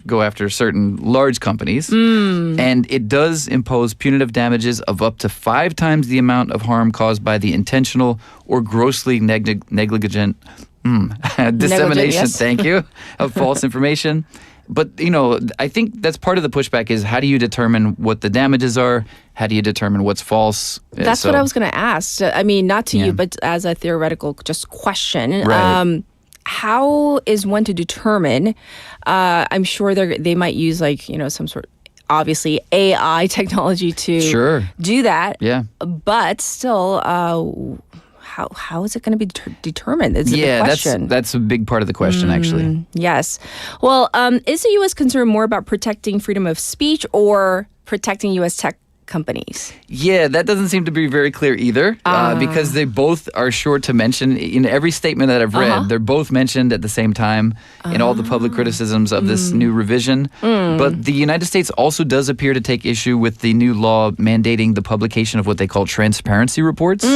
go after certain large companies. And it does impose punitive damages of up to 5 times the amount of harm caused by the intentional or grossly negligent dissemination, thank you, of false information. But, you know, I think that's part of the pushback is how do you determine what the damages are? How do you determine what's false? That's what I was going to ask. I mean, not to you, but as a theoretical just question. Right. How is one to determine? I'm sure they might use some sort of, obviously, AI technology to do that. Yeah. But still, how is it going to be determined? It's a big question. That's a big part of the question, actually. Yes. Well, is the U.S. concerned more about protecting freedom of speech or protecting U.S. tech companies? Yeah, that doesn't seem to be very clear either because they both are sure to mention in every statement that I've read, they're both mentioned at the same time in all the public criticisms of this new revision. But the United States also does appear to take issue with the new law mandating the publication of what they call transparency reports.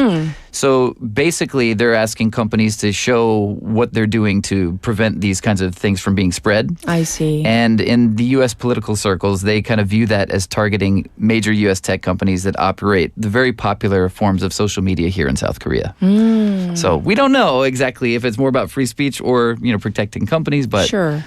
So basically, they're asking companies to show what they're doing to prevent these kinds of things from being spread. I see. And in the U.S. political circles, they kind of view that as targeting major U.S. tech companies that operate the very popular forms of social media here in South Korea. So we don't know exactly if it's more about free speech or, protecting companies, but yeah.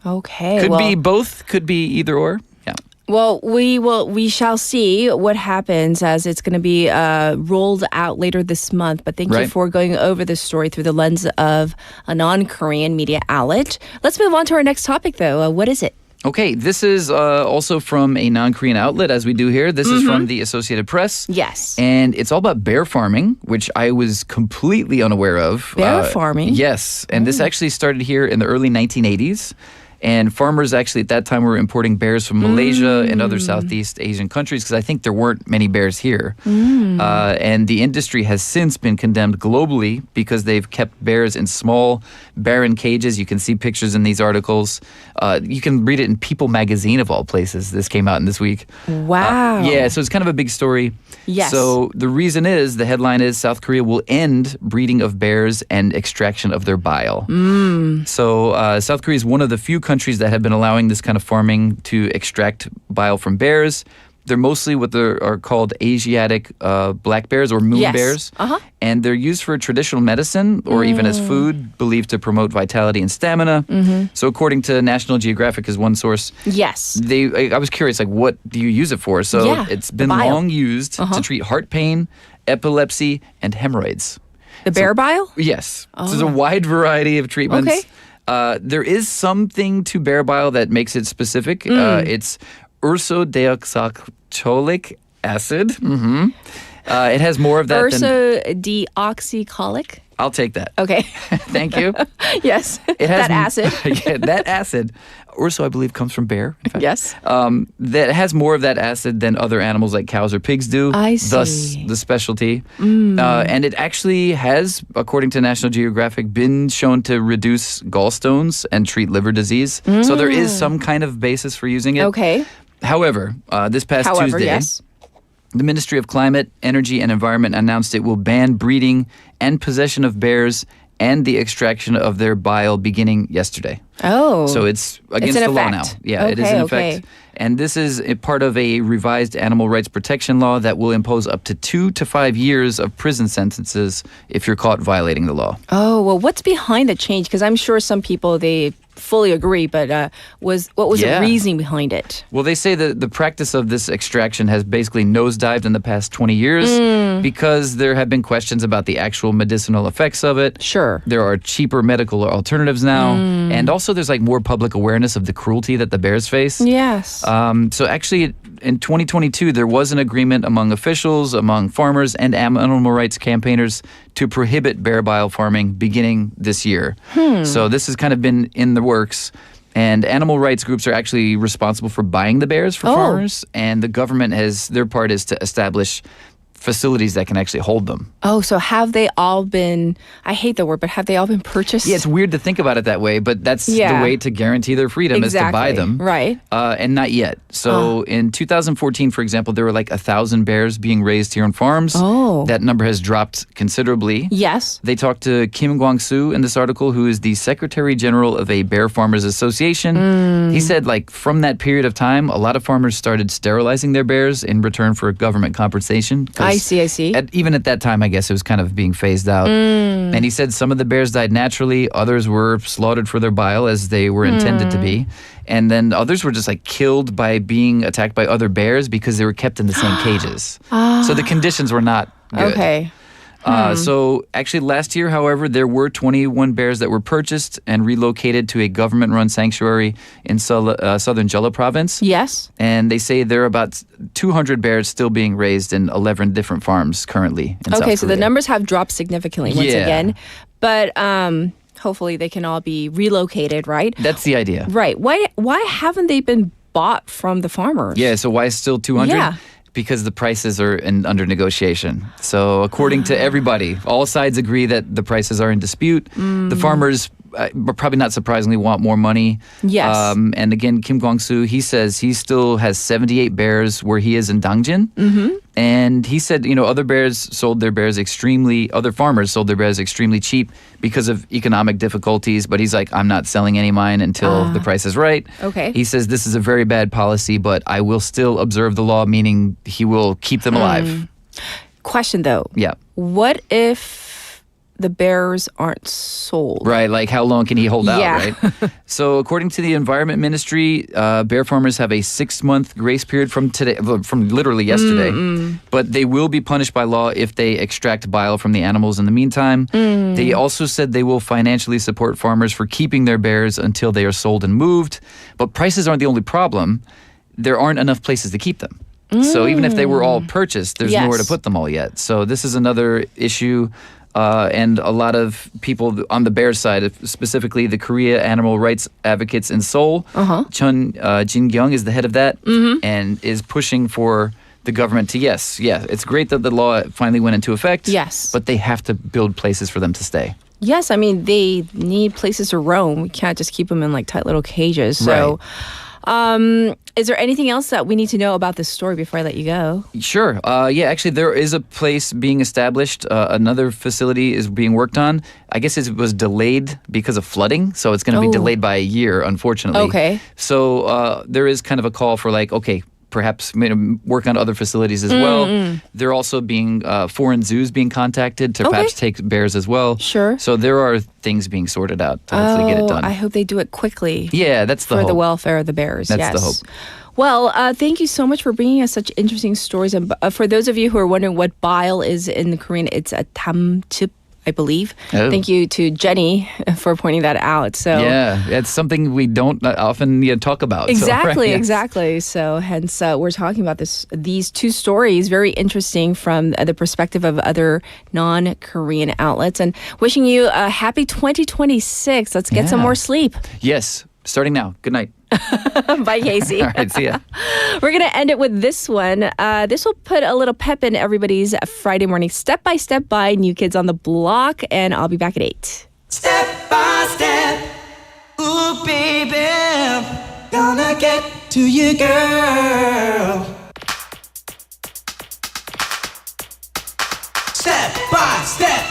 Okay. Could be both, could be either or. Yeah. Well, we shall see what happens as it's going to be rolled out later this month. But thank you for going over this story through the lens of a non-Korean media outlet. Let's move on to our next topic, though. What is it? Okay, this is also from a non-Korean outlet, as we do here. This is from the Associated Press. Yes. And it's all about bear farming, which I was completely unaware of. Bear farming? Yes. And this actually started here in the early 1980s. And farmers actually at that time were importing bears from Malaysia and other Southeast Asian countries because I think there weren't many bears here. And the industry has since been condemned globally because they've kept bears in small, barren cages. You can see pictures in these articles. You can read it in People magazine of all places. This came out in this week. Wow. Yeah, so it's kind of a big story. Yes. So the reason is, the headline is, South Korea will end breeding of bears and extraction of their bile. So South Korea is one of the few countries that have been allowing this kind of farming to extract bile from bears. They're mostly what are called Asiatic black bears or moon bears. And they're used for traditional medicine or even as food, believed to promote vitality and stamina. So according to National Geographic as one source, I was curious, what do you use it for? So it's been long used to treat heart pain, epilepsy, and hemorrhoids. The bear bile? Yes. So there's a wide variety of treatments. Okay. There is something to bear bile that makes it specific. It's ursodeoxycholic acid. It has more of that Ursodeoxycholic? I'll take that. Okay. Thank you. Yes. It has that acid. that acid. Urso, I believe, comes from bear. In fact. Yes. That has more of that acid than other animals like cows or pigs do. I see. Thus, the specialty. And it actually has, according to National Geographic, been shown to reduce gallstones and treat liver disease. So there is some kind of basis for using it. Okay. However, this past Tuesday, the Ministry of Climate, Energy, and Environment announced it will ban breeding and possession of bears and the extraction of their bile beginning yesterday. Oh. So it's against the law now. Yeah, it is in effect. And this is a part of a revised animal rights protection law that will impose up to 2 to 5 years of prison sentences if you're caught violating the law. Oh, well, what's behind the change? Because I'm sure some people, they fully agree, but what was the reasoning behind it? Well, they say that the practice of this extraction has basically nosedived in the past 20 years because there have been questions about the actual medicinal effects of it. Sure. There are cheaper medical alternatives now. And also there's like more public awareness of the cruelty that the bears face. Yes. So actually in 2022, there was an agreement among officials, among farmers, and animal rights campaigners to prohibit bear bile farming beginning this year. So this has kind of been in the works. And animal rights groups are actually responsible for buying the bears for farmers. And the government their part is to establish facilities that can actually hold them. Oh, so have they all been, I hate the word, but have they all been purchased? Yeah, it's weird to think about it that way, but that's the way to guarantee their freedom is to buy them. Right. And not yet. So in 2014, for example, there were like 1,000 bears being raised here on farms. Oh. That number has dropped considerably. Yes. They talked to Kim Kwang-soo in this article, who is the Secretary General of a Bear Farmers Association. He said like from that period of time, a lot of farmers started sterilizing their bears in return for government compensation. I see. Even at that time, I guess it was kind of being phased out. And he said some of the bears died naturally. Others were slaughtered for their bile as they were intended to be. And then others were just like killed by being attacked by other bears because they were kept in the same cages. So the conditions were not good. Okay. So actually last year, however, there were 21 bears that were purchased and relocated to a government-run sanctuary in southern Jeolla province. Yes. And they say there are about 200 bears still being raised in 11 different farms currently in South Okay, so the Korea. numbers have dropped significantly once again. But hopefully they can all be relocated, right? That's the idea. Right. Why haven't they been bought from the farmers? Yeah, so why is still 200? Yeah. Because the prices are under negotiation. So according to everybody, all sides agree that the prices are in dispute. The farmers, probably not surprisingly, want more money. Yes. And again, Kim Kwang-soo, he says he still has 78 bears where he is in Dangjin. And he said, other farmers sold their bears extremely cheap because of economic difficulties. But he's like, I'm not selling any mine until the price is right. Okay. He says this is a very bad policy, but I will still observe the law, meaning he will keep them alive. Question though. Yeah. What if the bears aren't sold? Right, like how long can he hold out, Yeah. right? So according to the Environment Ministry, bear farmers have a 6-month grace period from literally yesterday. But they will be punished by law if they extract bile from the animals in the meantime. They also said they will financially support farmers for keeping their bears until they are sold and moved. But prices aren't the only problem. There aren't enough places to keep them. So even if they were all purchased, there's nowhere to put them all yet. So this is another issue. And a lot of people on the bear side, specifically the Korea animal rights advocates in Seoul, Chun Jin-kyung is the head of that and is pushing for the government to, it's great that the law finally went into effect, but they have to build places for them to stay. Yes, I mean, they need places to roam. We can't just keep them in like tight little cages. So, is there anything else that we need to know about this story before I let you go? Sure. Actually, there is a place being established. Another facility is being worked on. I guess it was delayed because of flooding, so it's going to be delayed by a year, unfortunately. Okay. So there is kind of a call for perhaps work on other facilities as well. They're also being foreign zoos being contacted to perhaps take bears as well. Sure. So there are things being sorted out to hopefully get it done. I hope they do it quickly. Yeah, that's the for hope. the welfare of the bears. That's the hope. Well, thank you so much for bringing us such interesting stories. And for those of you who are wondering what bile is in the Korean, it's a tamchip, I believe. Oh. Thank you to Jenny for pointing that out. So yeah, it's something we don't often talk about. Exactly, so, exactly. So hence we're talking about these two stories, very interesting from the perspective of other non-Korean outlets. And wishing you a happy 2026. Let's get some more sleep. Yes, starting now. Good night. Bye, Casey. All right, see ya. We're going to end it with this one. This will put a little pep in everybody's Friday morning. Step by Step by New Kids on the Block, and I'll be back at 8. Step by step, ooh baby, gonna get to you, girl. Step by step.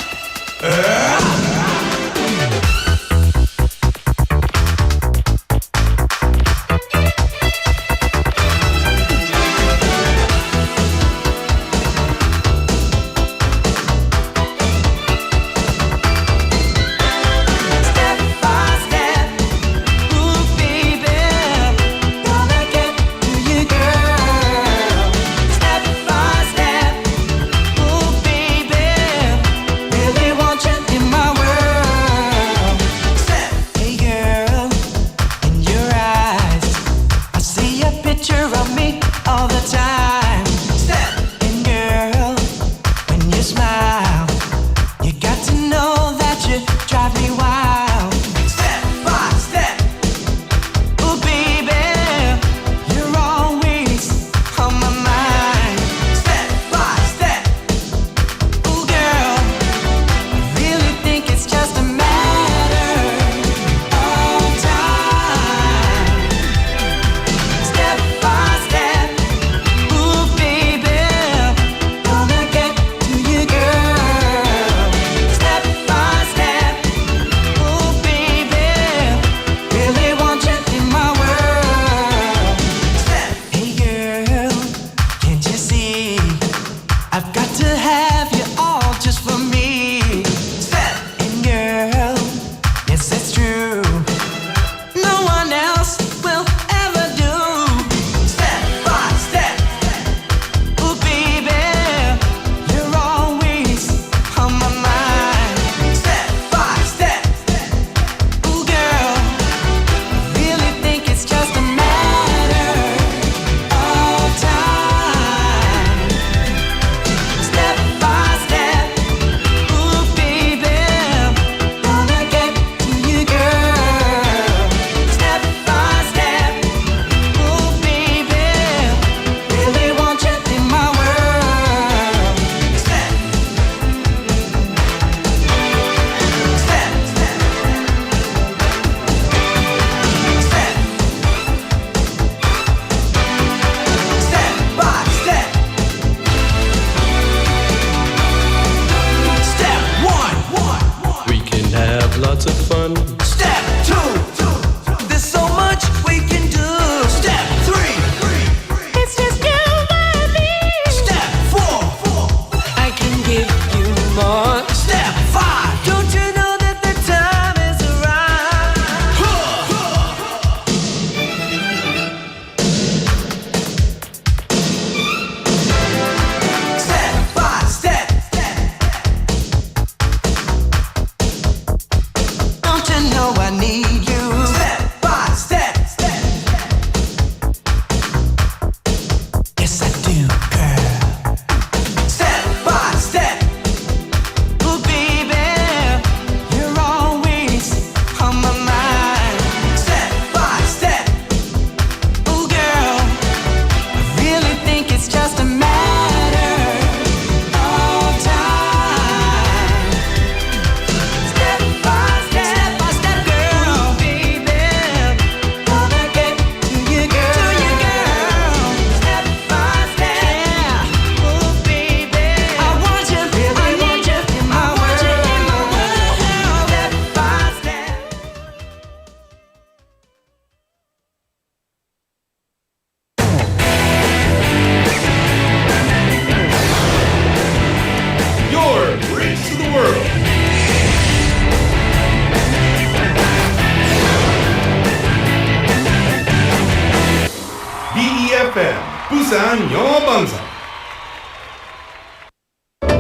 FM 부산영어방송.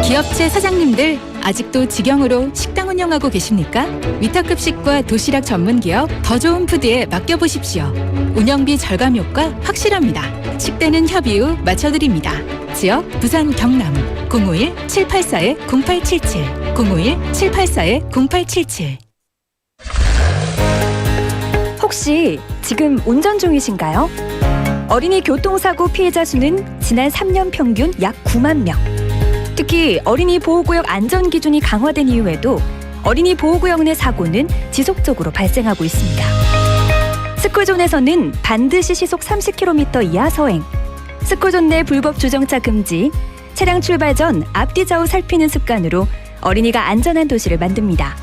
기업체 사장님들 아직도 직영으로 식당 운영하고 계십니까? 위탁급식과 도시락 전문기업 더 좋은 푸드에 맡겨보십시오. 운영비 절감 효과 확실합니다. 식대는 협의 후 맞춰드립니다. 지역 부산 경남 051-784-0877 051-784-0877. 혹시 지금 운전 중이신가요? 어린이 교통사고 피해자 수는 지난 3년 평균 약 9만 명. 특히 어린이 보호구역 안전 기준이 강화된 이후에도 어린이 보호구역 내 사고는 지속적으로 발생하고 있습니다. 스쿨존에서는 반드시 시속 30km 이하 서행, 스쿨존 내 불법 주정차 금지, 차량 출발 전 앞뒤 좌우 살피는 습관으로 어린이가 안전한 도시를 만듭니다.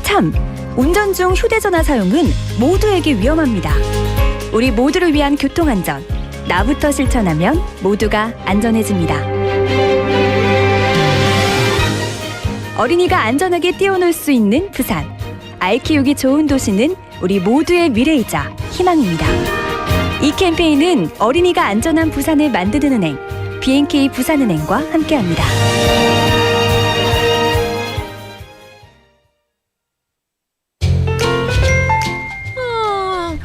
참, 운전 중 휴대전화 사용은 모두에게 위험합니다. 우리 모두를 위한 교통안전, 나부터 실천하면 모두가 안전해집니다. 어린이가 안전하게 뛰어놀 수 있는 부산. 아이 키우기 좋은 도시는 우리 모두의 미래이자 희망입니다. 이 캠페인은 어린이가 안전한 부산을 만드는 은행, B&K 부산은행과 함께합니다.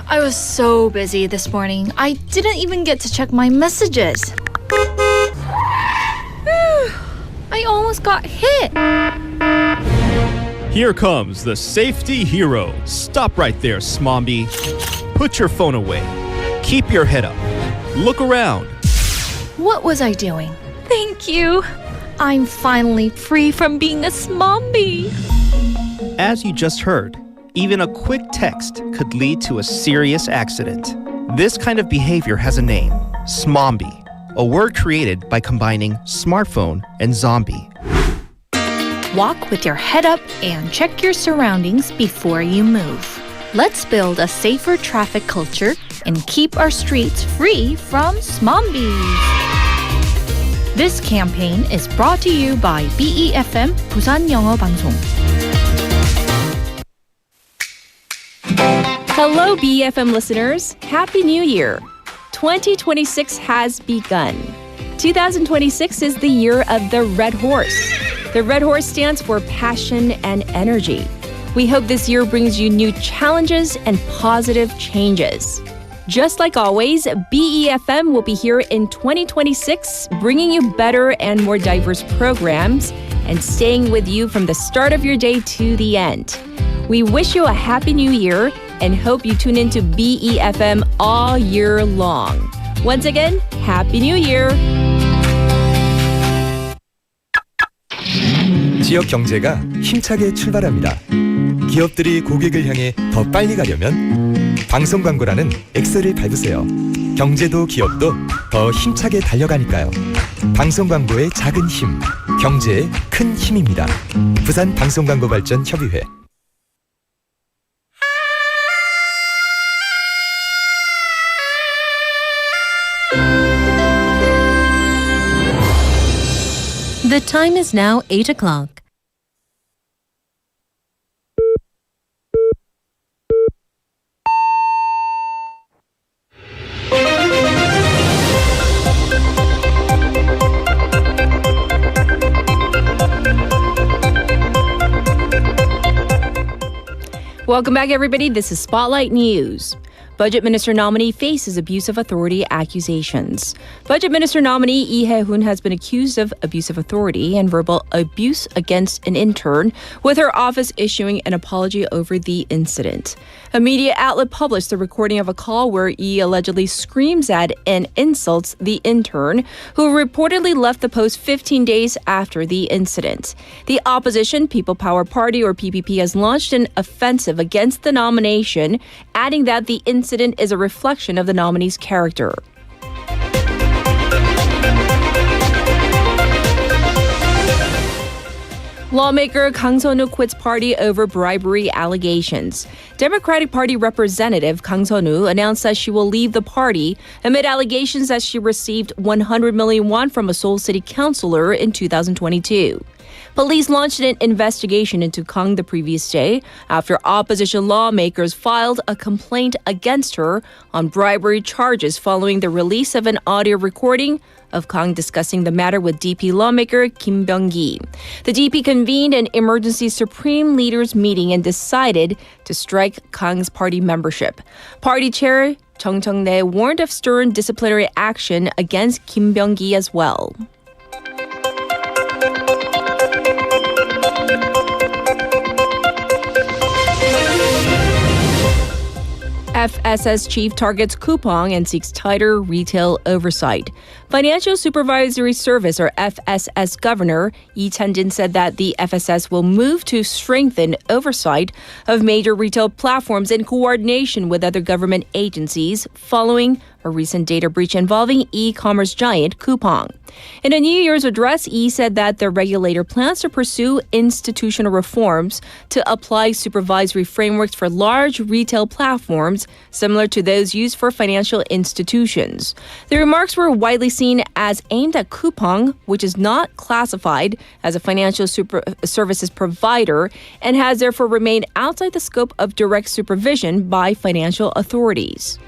I was so busy this morning. I didn't even get to check my messages. I almost got hit. Here comes the safety hero. Stop right there, Smombi. Put your phone away. Keep your head up. Look around. What was I doing? Thank you. I'm finally free from being a Smombi. As you just heard, even a quick text could lead to a serious accident. This kind of behavior has a name, Smombi, a word created by combining smartphone and zombie. Walk with your head up and check your surroundings before you move. Let's build a safer traffic culture and keep our streets free from Smombies. This campaign is brought to you by BEFM 부산영어방송. Hello, BFM listeners. Happy New Year. 2026 has begun. 2026 is the year of the Red Horse. The Red Horse stands for passion and energy. We hope this year brings you new challenges and positive changes. Just like always, BEFM will be here in 2026, bringing you better and more diverse programs and staying with you from the start of your day to the end. We wish you a happy new year and hope you tune into BEFM all year long. Once again, Happy New Year! 지역 경제가 힘차게 출발합니다. 기업들이 고객을 향해 더 빨리 가려면 방송 광고라는 엑셀을 밟으세요. 경제도 기업도 더 힘차게 달려가니까요. 방송 광고의 작은 힘, 경제의 큰 힘입니다. 부산 방송광고발전협의회. The time is now 8 o'clock. Welcome back, everybody. This is Spotlight News. Budget Minister nominee faces abuse of authority accusations. Budget Minister nominee Lee Hae-hun has been accused of abuse of authority and verbal abuse against an intern, with her office issuing an apology over the incident. A media outlet published the recording of a call where Lee allegedly screams at and insults the intern, who reportedly left the post 15 days after the incident. The opposition People Power Party, or PPP, has launched an offensive against the nomination, adding that the incident is a reflection of the nominee's character. Lawmaker Kang Sun-woo quits party over bribery allegations. Democratic Party Representative Kang Sun-woo announced that she will leave the party amid allegations that she received 100 million won from a Seoul City councilor in 2022. Police launched an investigation into Kang the previous day after opposition lawmakers filed a complaint against her on bribery charges following the release of an audio recording of Kang discussing the matter with DP lawmaker Kim Byung-gi. The DP convened an emergency Supreme Leaders meeting and decided to strike Kang's party membership. Party chair Chung Chung-nae warned of stern disciplinary action against Kim Byung-gi as well. FSS chief targets coupon and seeks tighter retail oversight. Financial Supervisory Service, or FSS Governor Lee Chan-jin, said that the FSS will move to strengthen oversight of major retail platforms in coordination with other government agencies following a recent data breach involving e-commerce giant Coupang. In a New Year's address, Lee said that the regulator plans to pursue institutional reforms to apply supervisory frameworks for large retail platforms similar to those used for financial institutions. The remarks were widely seen as aimed at Coupang, which is not classified as a financial services provider and has therefore remained outside the scope of direct supervision by financial authorities.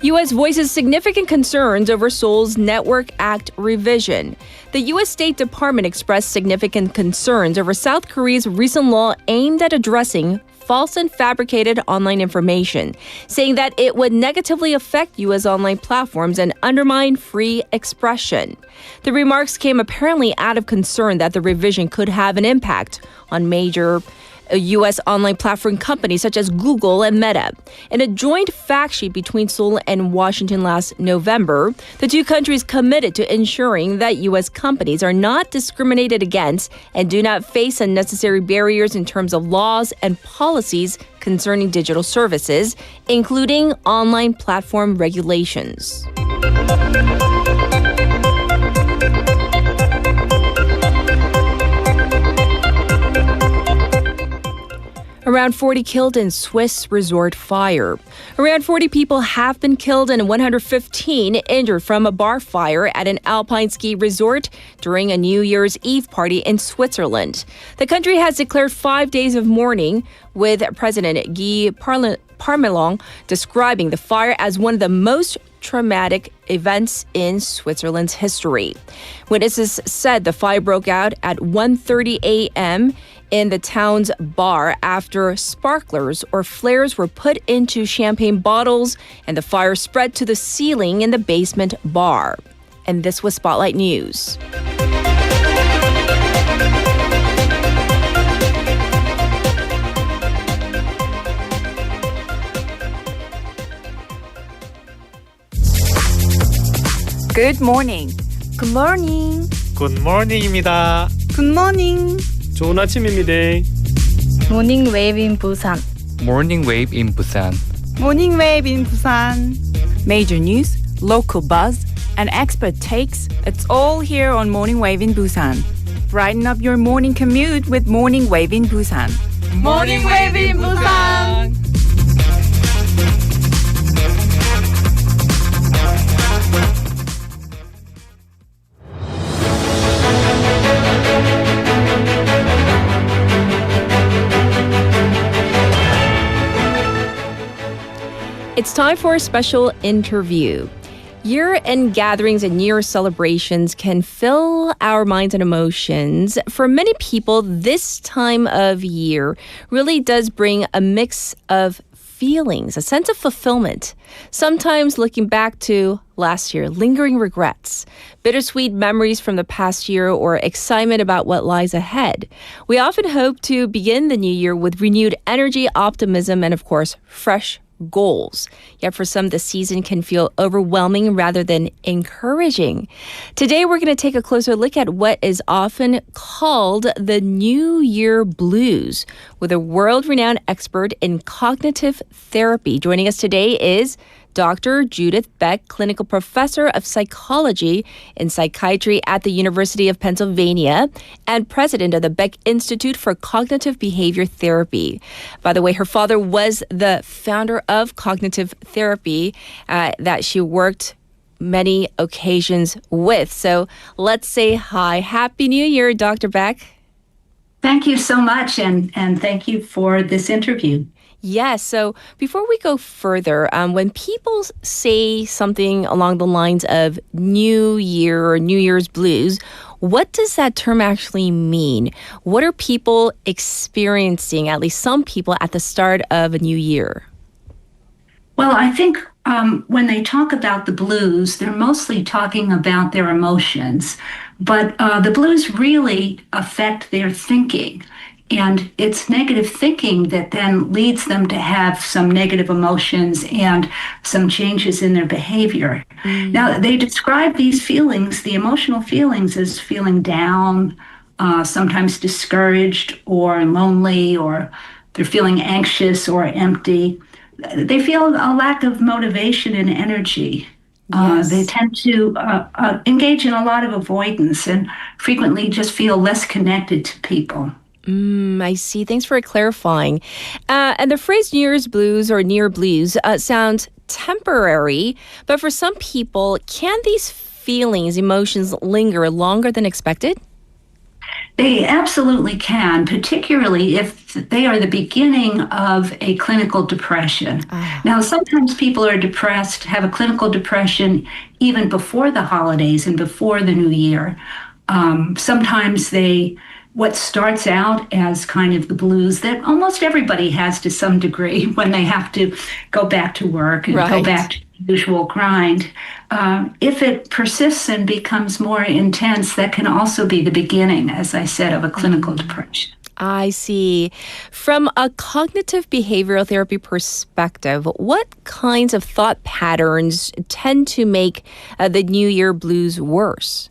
U.S. voices significant concerns over Seoul's Network Act revision. The U.S. State Department expressed significant concerns over South Korea's recent law aimed at addressing false and fabricated online information, saying that it would negatively affect U.S. online platforms and undermine free expression. The remarks came apparently out of concern that the revision could have an impact on major U.S. online platform companies such as Google and Meta. In a joint fact sheet between Seoul and Washington last November, the two countries committed to ensuring that U.S. companies are not discriminated against and do not face unnecessary barriers in terms of laws and policies concerning digital services, including online platform regulations. Around 40 killed in Swiss resort fire. Around 40 people have been killed and 115 injured from a bar fire at an alpine ski resort during a New Year's Eve party in Switzerland. The country has declared 5 days of mourning, with President Guy Parmelon describing the fire as one of the most traumatic events in Switzerland's history. Witnesses said the fire broke out at 1:30 a.m. in the town's bar after sparklers or flares were put into champagne bottles, and the fire spread to the ceiling in the basement bar. And this was Spotlight News. Good morning. Good morning. Good morning입니다. Good morning. 좋은 아침입니다. Morning wave in Busan. Morning wave in Busan. Morning wave in Busan. Major news, local buzz, and expert takes. It's all here on Morning Wave in Busan. Brighten up your morning commute with Morning Wave in Busan. Morning Wave in Busan. It's time for a special interview. Year-end gatherings and New Year celebrations can fill our minds and emotions. For many people, this time of year really does bring a mix of feelings, a sense of fulfillment. Sometimes looking back to last year, lingering regrets, bittersweet memories from the past year, or excitement about what lies ahead. We often hope to begin the new year with renewed energy, optimism, and of course, fresh goals. Yet for some, the season can feel overwhelming rather than encouraging. Today, we're going to take a closer look at what is often called the New Year blues with a world-renowned expert in cognitive therapy. Joining us today is Dr. Judith Beck, clinical professor of psychology and psychiatry at the University of Pennsylvania and president of the Beck Institute for Cognitive Behavior Therapy. By the way, her father was the founder of cognitive therapy that she worked many occasions with. So let's say hi. Happy New Year, Dr. Beck. Thank you so much, and thank you for this interview. Yes. So before we go further, when people say something along the lines of New Year or New Year's blues, what does that term actually mean? What are people experiencing, at least some people, at the start of a new year? Well, I think when they talk about the blues, they're mostly talking about their emotions. But the blues really affect their thinking. And it's negative thinking that then leads them to have some negative emotions and some changes in their behavior. Now, they describe these feelings, the emotional feelings, as feeling down, sometimes discouraged or lonely, or they're feeling anxious or empty. They feel a lack of motivation and energy. Yes. They tend to engage in a lot of avoidance and frequently just feel less connected to people. I see. Thanks for clarifying. And the phrase New Year's blues or near blues sounds temporary, but for some people, can these feelings, emotions linger longer than expected? They absolutely can, particularly if they are the beginning of a clinical depression. Now, sometimes people are depressed, have a clinical depression even before the holidays and before the new year. Sometimes what starts out as kind of the blues that almost everybody has to some degree when they have to go back to work and go back to the usual grind. If it persists and becomes more intense, that can also be the beginning, as I said, of a clinical depression. I see. From a cognitive behavioral therapy perspective, what kinds of thought patterns tend to make the New Year blues worse?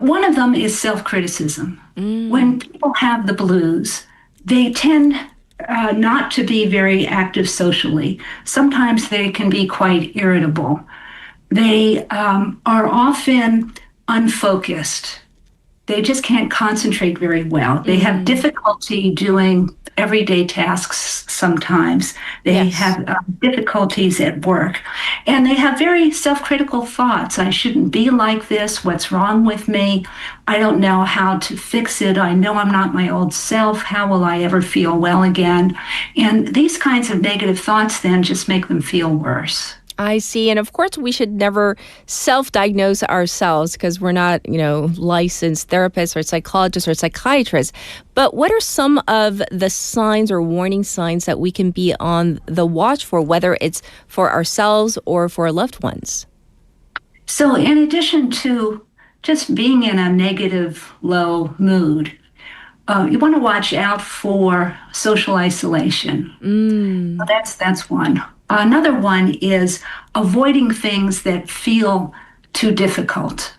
One of them is self-criticism. When people have the blues, they tend not to be very active socially. Sometimes they can be quite irritable. They are often unfocused. They just can't concentrate very well. They have difficulty doing everyday tasks sometimes. They have difficulties at work. And they have very self-critical thoughts. I shouldn't be like this. What's wrong with me? I don't know how to fix it. I know I'm not my old self. How will I ever feel well again? And these kinds of negative thoughts then just make them feel worse. I see. And of course, we should never self-diagnose ourselves because we're not, licensed therapists or psychologists or psychiatrists. But what are some of the signs or warning signs that we can be on the watch for, whether it's for ourselves or for our loved ones? So in addition to just being in a negative, low mood, you want to watch out for social isolation. So that's one. Another one is avoiding things that feel too difficult.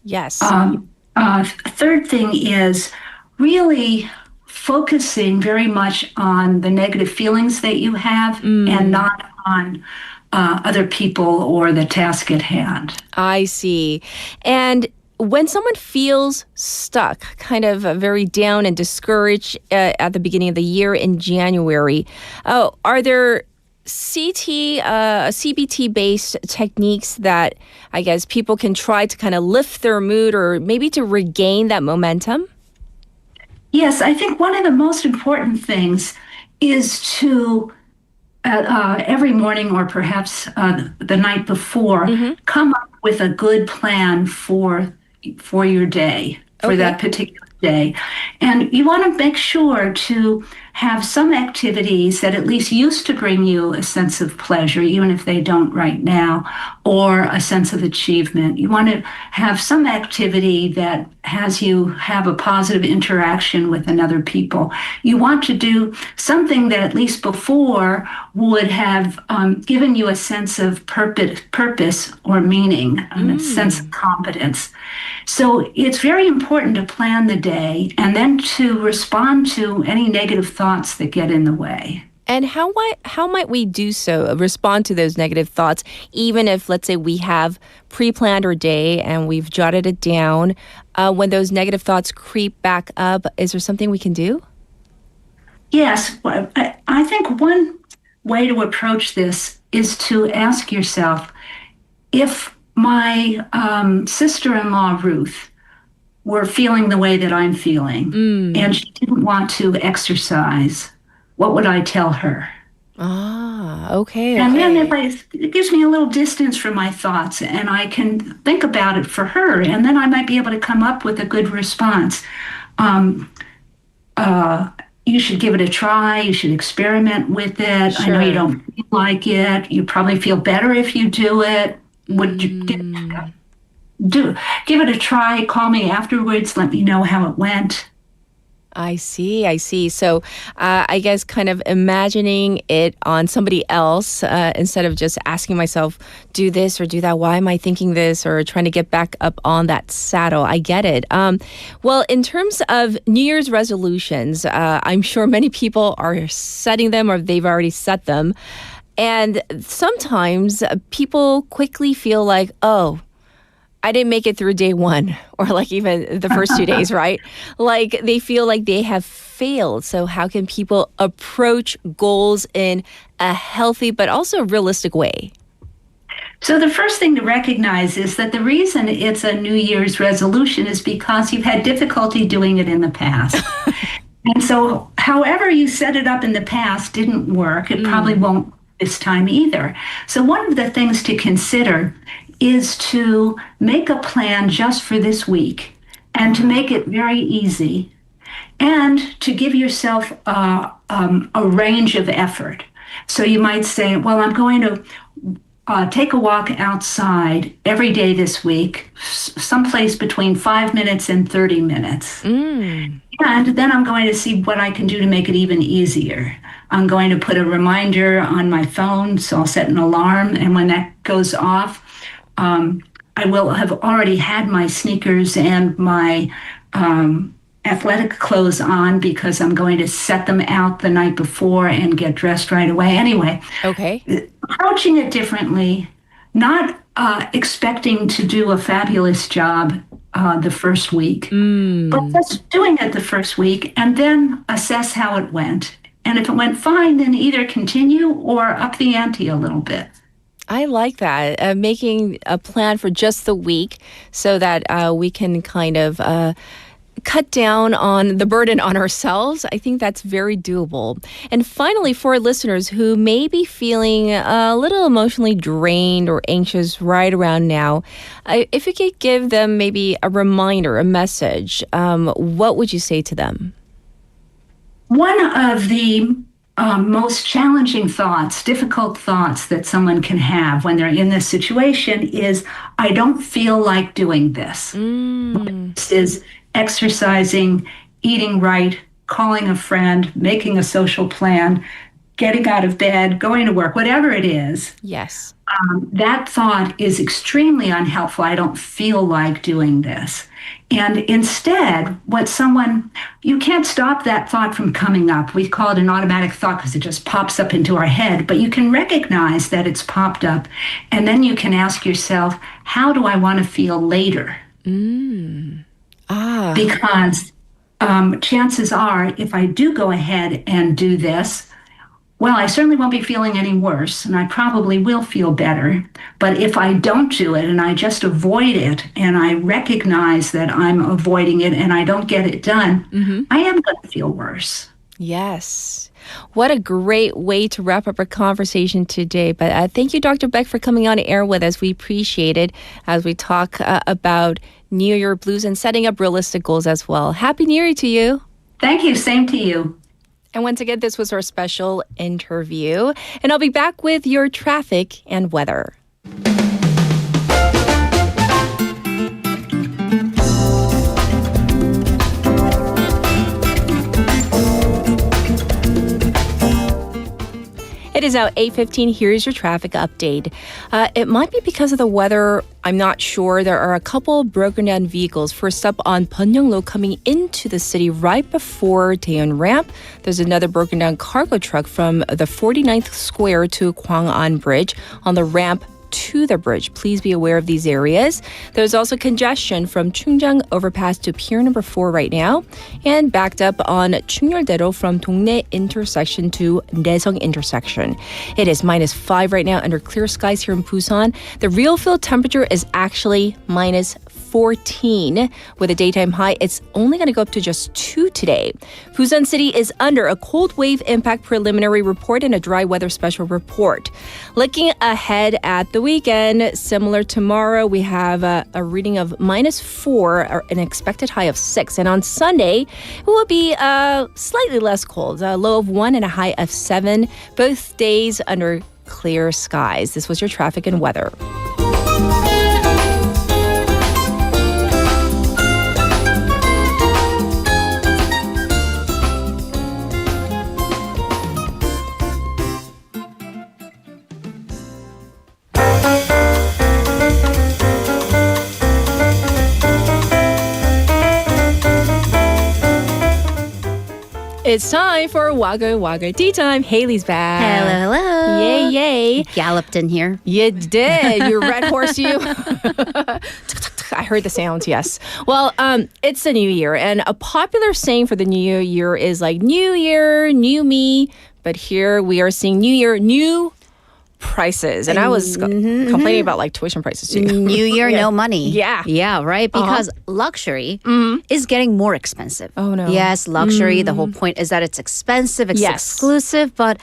Yes. Third thing is really focusing very much on the negative feelings that you have and not on other people or the task at hand. I see. And when someone feels stuck, kind of very down and discouraged at the beginning of the year in January, are there CBT-based techniques that I guess people can try to kind of lift their mood or maybe to regain that momentum? Yes, I think one of the most important things is to every morning or perhaps the night before, come up with a good plan for your day, for that particular day. And you want to make sure to have some activities that at least used to bring you a sense of pleasure, even if they don't right now, or a sense of achievement. You want to have some activity that has you have a positive interaction with another people. You want to do something that at least before would have given you a sense of purpose or meaning, and a sense of competence. So it's very important to plan the day and then to respond to any negative thoughts that get in the way. And how might we do so, respond to those negative thoughts, even if, let's say, we have pre-planned our day and we've jotted it down? When those negative thoughts creep back up, is there something we can do? Yes. I think one way to approach this is to ask yourself, if my sister-in-law, Ruth, were feeling the way that I'm feeling, and she didn't want to exercise, what would I tell her? Okay. And then it gives me a little distance from my thoughts, and I can think about it for her, and then I might be able to come up with a good response. You should give it a try. You should experiment with it. Sure. I know you don't feel like it. You probably feel better if you do it. Would you give it a try? Call me afterwards. Let me know how it went. I see. So I guess kind of imagining it on somebody else instead of just asking myself, do this or do that. Why am I thinking this? Or trying to get back up on that saddle. I get it. Well, in terms of New Year's resolutions, I'm sure many people are setting them or they've already set them. And sometimes people quickly feel like, oh, I didn't make it through day one or like even the first 2 days, right? Like they feel like they have failed. So how can people approach goals in a healthy but also realistic way? So the first thing to recognize is that the reason it's a New Year's resolution is because you've had difficulty doing it in the past. And so however you set it up in the past didn't work. It probably won't this time either. So one of the things to consider is to make a plan just for this week and to make it very easy and to give yourself a range of effort. So you might say, well, I'm going to take a walk outside every day this week, someplace between 5 minutes and 30 minutes. And then I'm going to see what I can do to make it even easier. I'm going to put a reminder on my phone, so I'll set an alarm, and when that goes off, I will have already had my sneakers and my athletic clothes on because I'm going to set them out the night before and get dressed right away. Anyway, approaching it differently, not expecting to do a fabulous job the first week, but just doing it the first week and then assess how it went. And if it went fine, then either continue or up the ante a little bit. I like that, making a plan for just the week so that we can kind of cut down on the burden on ourselves. I think that's very doable. And finally, for our listeners who may be feeling a little emotionally drained or anxious right around now, if you could give them maybe a reminder, a message, what would you say to them? One of the most challenging thoughts, difficult thoughts that someone can have when they're in this situation is, I don't feel like doing this. This is exercising, eating right, calling a friend, making a social plan, getting out of bed, going to work, whatever it is. Yes. That thought is extremely unhelpful. I don't feel like doing this. And instead, you can't stop that thought from coming up. We call it an automatic thought because it just pops up into our head, but you can recognize that it's popped up. And then you can ask yourself, how do I want to feel later? Because chances are, if I do go ahead and do this, well, I certainly won't be feeling any worse, and I probably will feel better. But if I don't do it and I just avoid it and I recognize that I'm avoiding it and I don't get it done, I am going to feel worse. Yes. What a great way to wrap up our conversation today. But thank you, Dr. Beck, for coming on air with us. We appreciate it as we talk about New Year blues and setting up realistic goals as well. Happy New Year to you. Thank you. Same to you. And once again, this was our special interview. And I'll be back with your traffic and weather. It is now 8:15. Here's your traffic update. It might be because of the weather. I'm not sure. There are a couple broken down vehicles. First up on Bunyeonglo coming into the city right before Daejeon Ramp. There's another broken down cargo truck from the 49th Square to Kwang'an Bridge on the ramp to the bridge. Please be aware of these areas. There's also congestion from Chungjang overpass to Pier number 4 right now, and backed up on Chungnyeoldaero from Dongnae intersection to Naesung intersection. It is -5 right now under clear skies here in Busan. The real field temperature is actually -14 with a daytime high. It's only going to go up to just 2 today. Busan City is under a cold wave impact preliminary report and a dry weather special report. Looking ahead at the weekend, similar tomorrow, we have a reading of -4 or an expected high of 6. And on Sunday, it will be slightly less cold, a low of 1 and a high of 7. Both days under clear skies. This was your traffic and weather. It's time for Wagle Tea Time. Haley's back. Hello, hello. Yay, yay. Galloped in here. You did. You red horse, you. I heard the sounds, yes. Well, it's the new year, and a popular saying for the new year is like, new year, new me. But here we are seeing new year, new prices. And I was complaining about like tuition prices too. New year, no money. Yeah. Yeah, right? Because luxury is getting more expensive. Oh, no. Yes, luxury. The whole point is that it's expensive, it's exclusive, but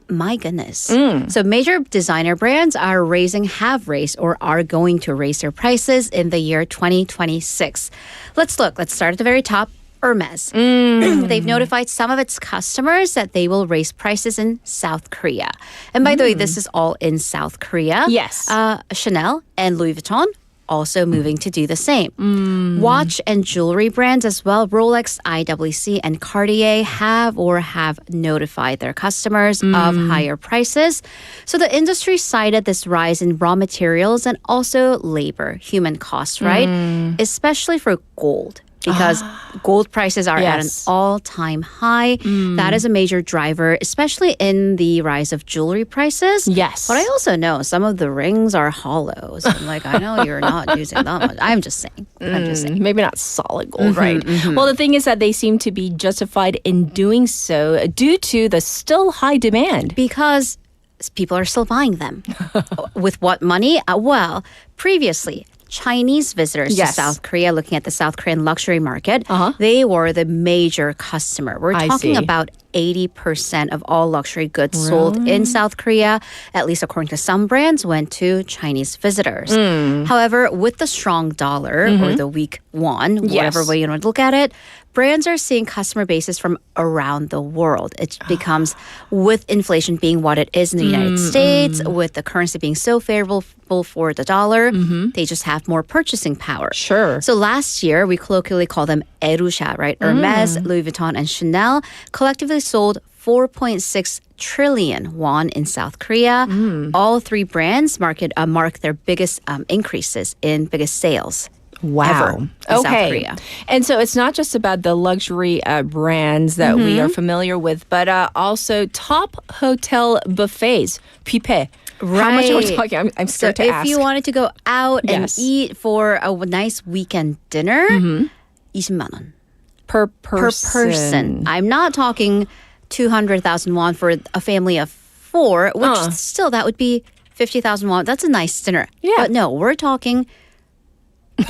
my goodness. So major designer brands have raised or are going to raise their prices in the year 2026. Let's start at the very top. Hermes. They've notified some of its customers that they will raise prices in South Korea. And by the way, this is all in South Korea. Yes. Chanel and Louis Vuitton also moving to do the same. Watch and jewelry brands as well, Rolex, IWC, and Cartier have notified their customers of higher prices. So the industry cited this rise in raw materials and also labor, human costs, right? Especially for gold. Because gold prices are at an all-time high. That is a major driver, especially in the rise of jewelry prices. Yes. But I also know some of the rings are hollow. So I'm like, I know you're not using that much. I'm just saying. Maybe not solid gold, right? Well, the thing is that they seem to be justified in doing so due to the still high demand. Because people are still buying them. With what money? Well, previously, Chinese visitors to South Korea, looking at the South Korean luxury market, they were the major customer. We're talking about 80% of all luxury goods sold in South Korea, at least according to some brands, went to Chinese visitors. However, with the strong dollar or the weak won, whatever way you want to look at it, brands are seeing customer bases from around the world. It becomes, with inflation being what it is in the United States, with the currency being so favorable for the dollar, they just have more purchasing power. Sure. So last year, we colloquially call them Erusha, right? Hermes, Louis Vuitton, and Chanel collectively sold 4.6 trillion won in South Korea. All three brands mark their biggest increases in biggest sales. Wow. In South Korea. And so it's not just about the luxury brands that we are familiar with, but also top hotel buffets, bile. Right. How much are we talking? I'm scared to ask. If you wanted to go out and eat for a nice weekend dinner, 20만 won. Per person. I'm not talking 200,000 won for a family of 4, which still that would be 50,000 won. That's a nice dinner. Yeah. But no, we're talking I'm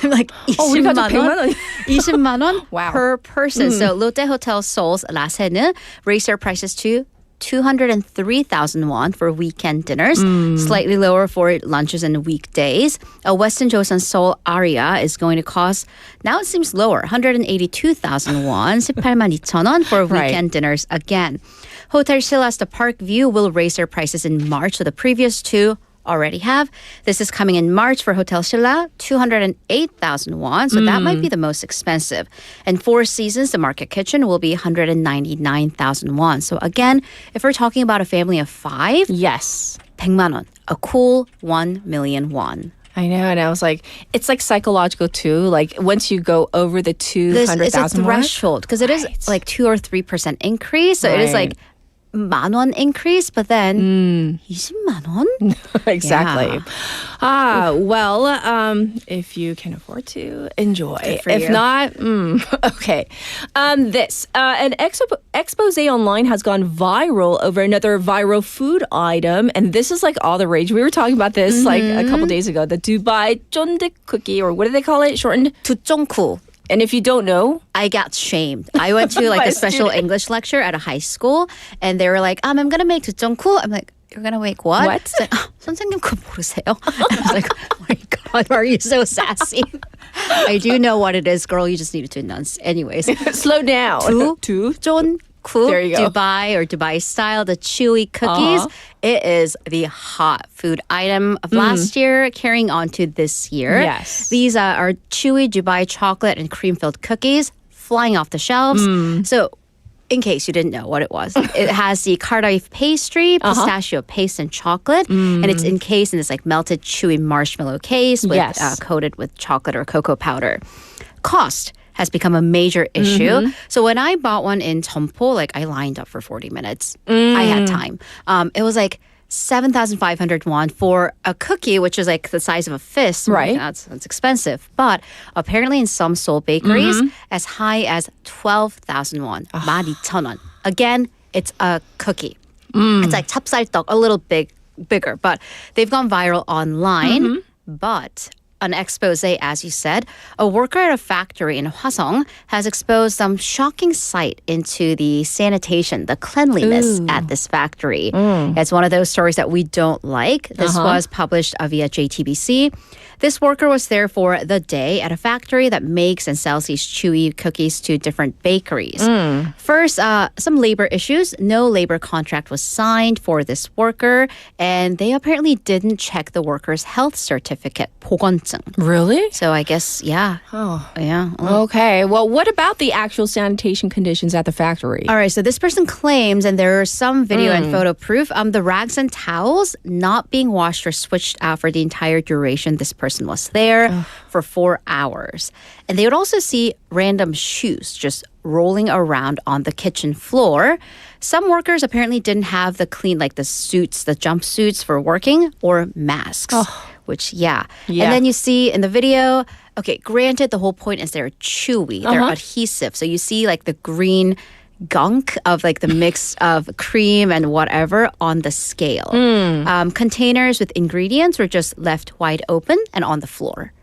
like 20만 원? 20만 원 per person. So Lotte Hotel Seoul's 라세는 raised their prices to 203,000 won for weekend dinners, slightly lower for lunches and weekdays. A Westin Joseon Seoul Aria is going to cost, now it seems lower, 182,000 won, 182,000 for weekend dinners again. Hotel Silas, the Park View, will raise their prices in March, so the previous two already have. This is coming in March for Hotel Shilla, 208,000 won. So that might be the most expensive. And Four Seasons, the market kitchen, will be 199,000 won. So again, if we're talking about a family of 5, yes, 100만 won, a cool 1 million won. I know, and I was like, it's like psychological too. Like once you go over the 200,000 It's a threshold because it is like 2 or 3% increase. So it is like 10,000원 increase, but then 20만 won? Exactly. Yeah. Well, if you can afford to, enjoy. If you. not, okay. An expose online has gone viral over another viral food item, and this is like all the rage. We were talking about this like a couple days ago. The 두바이쫀득쿠키, or what do they call it? Shortened? 두쫑쿠. And if you don't know, I got shamed. I went to like a special English lecture at a high school, and they were like, I'm going to make 두쫑쿠. I'm like, you're going to make what? What? Like, 선생님 그거 모르세요? I was like, oh my God, why are you so sassy? I do know what it is, girl. You just needed to enunciate. Anyways. Slow down. 두쫑쿠. There you go. Dubai or Dubai style, the chewy cookies. It is the hot food item of last year, carrying on to this year. Yes. These are chewy Dubai chocolate and cream-filled cookies flying off the shelves. So in case you didn't know what it was, it has the Cardiff pastry, pistachio paste, and chocolate. And it's encased in this like melted chewy marshmallow case with coated with chocolate or cocoa powder. Cost has become a major issue. So when I bought one in Jeonpo, like I lined up for 40 minutes. I had time. It was like 7,500 won for a cookie, which is like the size of a fist. Right. That's expensive. But apparently in some Seoul bakeries, as high as 12,000 won, 12,000 won. Again, it's a cookie. It's like 찹쌀떡, a little bigger. But they've gone viral online. But an expose, as you said, a worker at a factory in Hwasong has exposed some shocking sight into the sanitation, the cleanliness at this factory. It's one of those stories that we don't like. This was published via JTBC. This worker was there for the day at a factory that makes and sells these chewy cookies to different bakeries. First, some labor issues. No labor contract was signed for this worker, and they apparently didn't check the worker's health certificate, 보건증. Really? So I guess, yeah. Oh. Yeah. Okay. Well, what about the actual sanitation conditions at the factory? All right. So this person claims, and there are some video and photo proof, the rags and towels not being washed or switched out for the entire duration this person was there for 4 hours. And they would also see random shoes just rolling around on the kitchen floor. Some workers apparently didn't have the clean, like the suits, the jumpsuits for working, or masks. Which, yeah. And then you see in the video, okay, granted, the whole point is they're chewy. They're adhesive. So you see like the green gunk of like the mix of cream and whatever on the scale. Containers with ingredients were just left wide open and on the floor.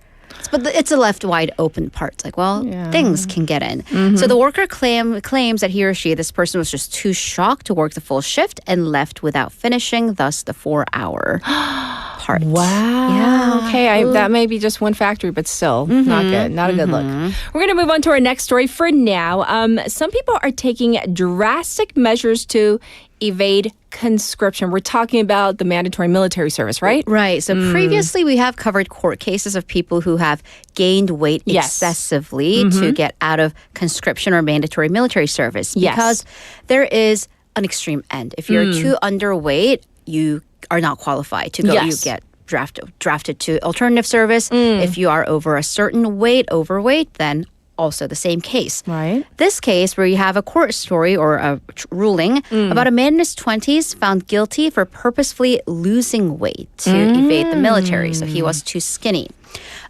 But it's a left wide open part. It's like, well, things can get in. So the worker claims that he or she, this person was just too shocked to work the full shift and left without finishing, thus the 4-hour part. Wow. Yeah. Okay, that may be just one factory, but still not good. Not a good look. We're going to move on to our next story for now. Some people are taking drastic measures to evade conscription. We're talking about the mandatory military service, right? Right. So previously we have covered court cases of people who have gained weight excessively to get out of conscription or mandatory military service. Because there is an extreme end. If you're too underweight, you are not qualified to go. You get drafted to alternative service. If you are over a certain weight, overweight, then also the same case. Right. This case where you have a court story or a ruling about a man in his 20s found guilty for purposefully losing weight to evade the military. So he was too skinny.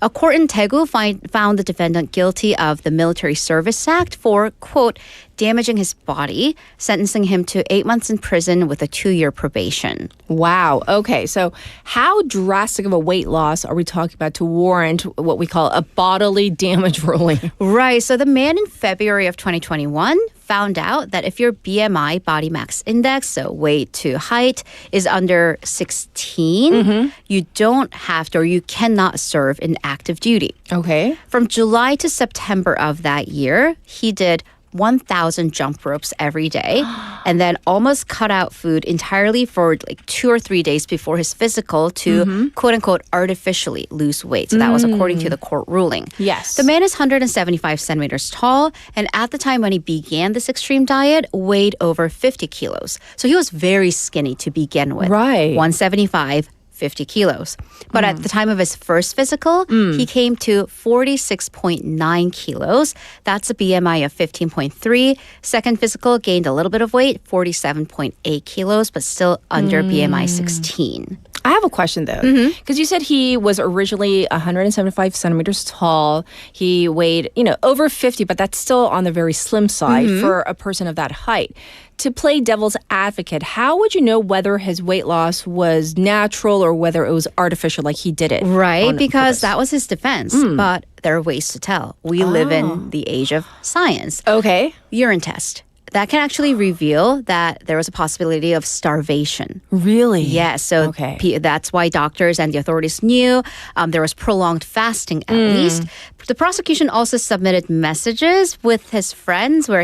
A court in Daegu found the defendant guilty of the Military Service Act for, quote, damaging his body, sentencing him to 8 months in prison with a 2-year probation. Wow. Okay. So how drastic of a weight loss are we talking about to warrant what we call a bodily damage ruling? Right. So the man in February of 2021 found out that if your BMI, body mass index, so weight to height, is under 16, you don't have to or you cannot serve in active duty. Okay. From July to September of that year, he did 1,000 jump ropes every day and then almost cut out food entirely for like 2 or 3 days before his physical to quote unquote artificially lose weight. So that was according to the court ruling. Yes. The man is 175 centimeters tall and at the time when he began this extreme diet weighed over 50 kilos. So he was very skinny to begin with. Right. 175, 50 kilos. But at the time of his first physical, he came to 46.9 kilos. That's a BMI of 15.3. Second physical gained a little bit of weight, 47.8 kilos, but still under BMI 16. I have a question though, because you said he was originally 175 centimeters tall. He weighed, over 50, but that's still on the very slim side for a person of that height. To play devil's advocate, how would you know whether his weight loss was natural or whether it was artificial, like he did it? Right, because that was his defense. But there are ways to tell. We live in the age of science. Okay. Urine test. That can actually reveal that there was a possibility of starvation. Really? Yes. So that's why doctors and the authorities knew there was prolonged fasting at least. The prosecution also submitted messages with his friends where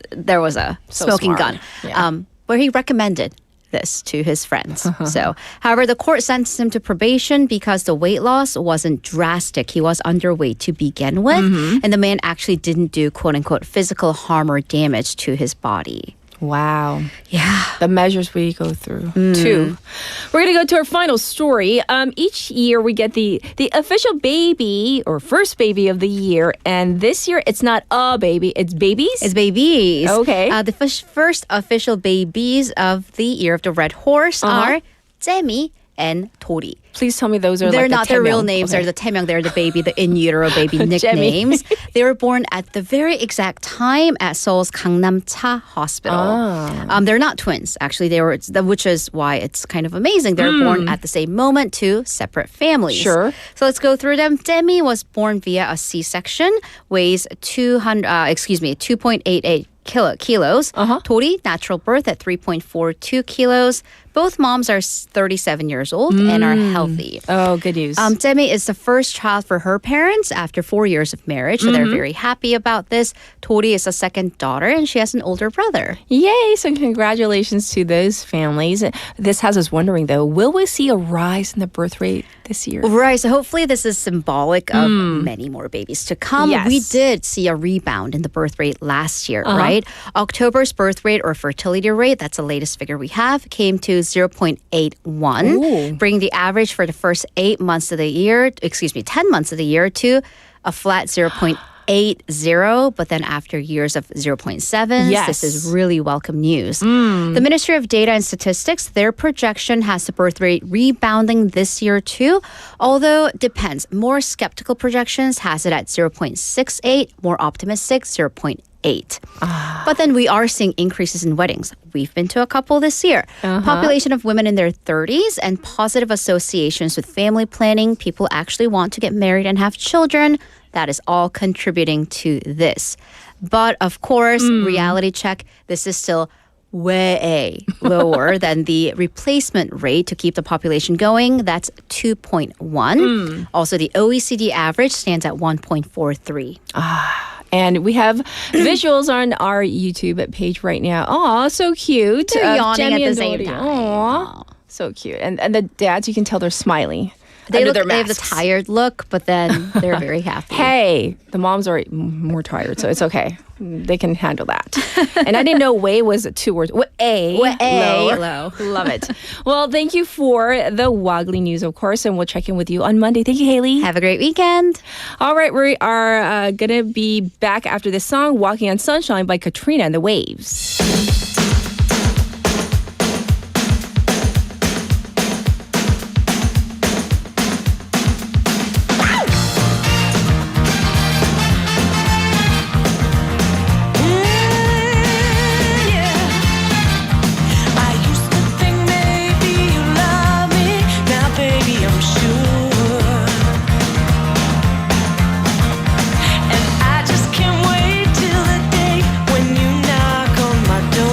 there was a smoking gun, where he recommended this to his friends. So, however, the court sentenced him to probation because the weight loss wasn't drastic. He was underweight to begin with, and the man actually didn't do quote unquote physical harm or damage to his body. Wow. Yeah. The measures we go through, too. We're going to go to our final story. Each year we get the official baby or first baby of the year. And this year it's not a baby, it's babies? It's babies. Okay. The first official babies of the year of the red horse are Jemi and Tori. Please tell me those are They're like not the their real taemyeong. names. Okay. They're the taemyeong. They're the baby, the in utero baby nicknames. They were born at the very exact time at Seoul's Gangnam-cha Hospital. They're not twins, actually. Which is why it's kind of amazing. They're born at the same moment to separate families. Sure. So let's go through them. Demi was born via a C-section, weighs 2.88 kilos. Tori, natural birth at 3.42 kilos. Both moms are 37 years old and are healthy. Oh, good news. Demi is the first child for her parents after 4 years of marriage, so they're very happy about this. Tori is a second daughter, and she has an older brother. Yay! So congratulations to those families. This has us wondering, though, will we see a rise in the birth rate this year? Right, so hopefully this is symbolic of many more babies to come. Yes. We did see a rebound in the birth rate last year, right? October's birth rate or fertility rate, that's the latest figure we have, came to 0.81, bringing the average for the first 10 months of the year to a flat 0.80, but then after years of 0.7, this is really welcome news. The Ministry of Data and Statistics, their projection has the birth rate rebounding this year too, although it depends. More skeptical projections has it at 0.68, more optimistic 0.8. But then we are seeing increases in weddings. We've been to a couple this year. Population of women in their 30s and positive associations with family planning. People actually want to get married and have children. That is all contributing to this. But of course, reality check, this is still way lower than the replacement rate to keep the population going. That's 2.1. Also, the OECD average stands at 1.43. And we have visuals on our YouTube page right now. Aw, so cute. They're yawning Jenny at the and same Dodi. time. Aw, so cute. And the dads, you can tell they're smiling. They under their have the masks. tired look, but then they're very happy. Hey, the moms are more tired, so it's okay. They can handle that. And I didn't know way was 2 words. Low. Love it. Well, thank you for the Woggly news, of course, and we'll check in with you on Monday. Thank you, Haley. Have a great weekend. All right, we are going to be back after this song, Walking on Sunshine by Katrina and the Waves. And I just can't wait till the day when you knock on my door.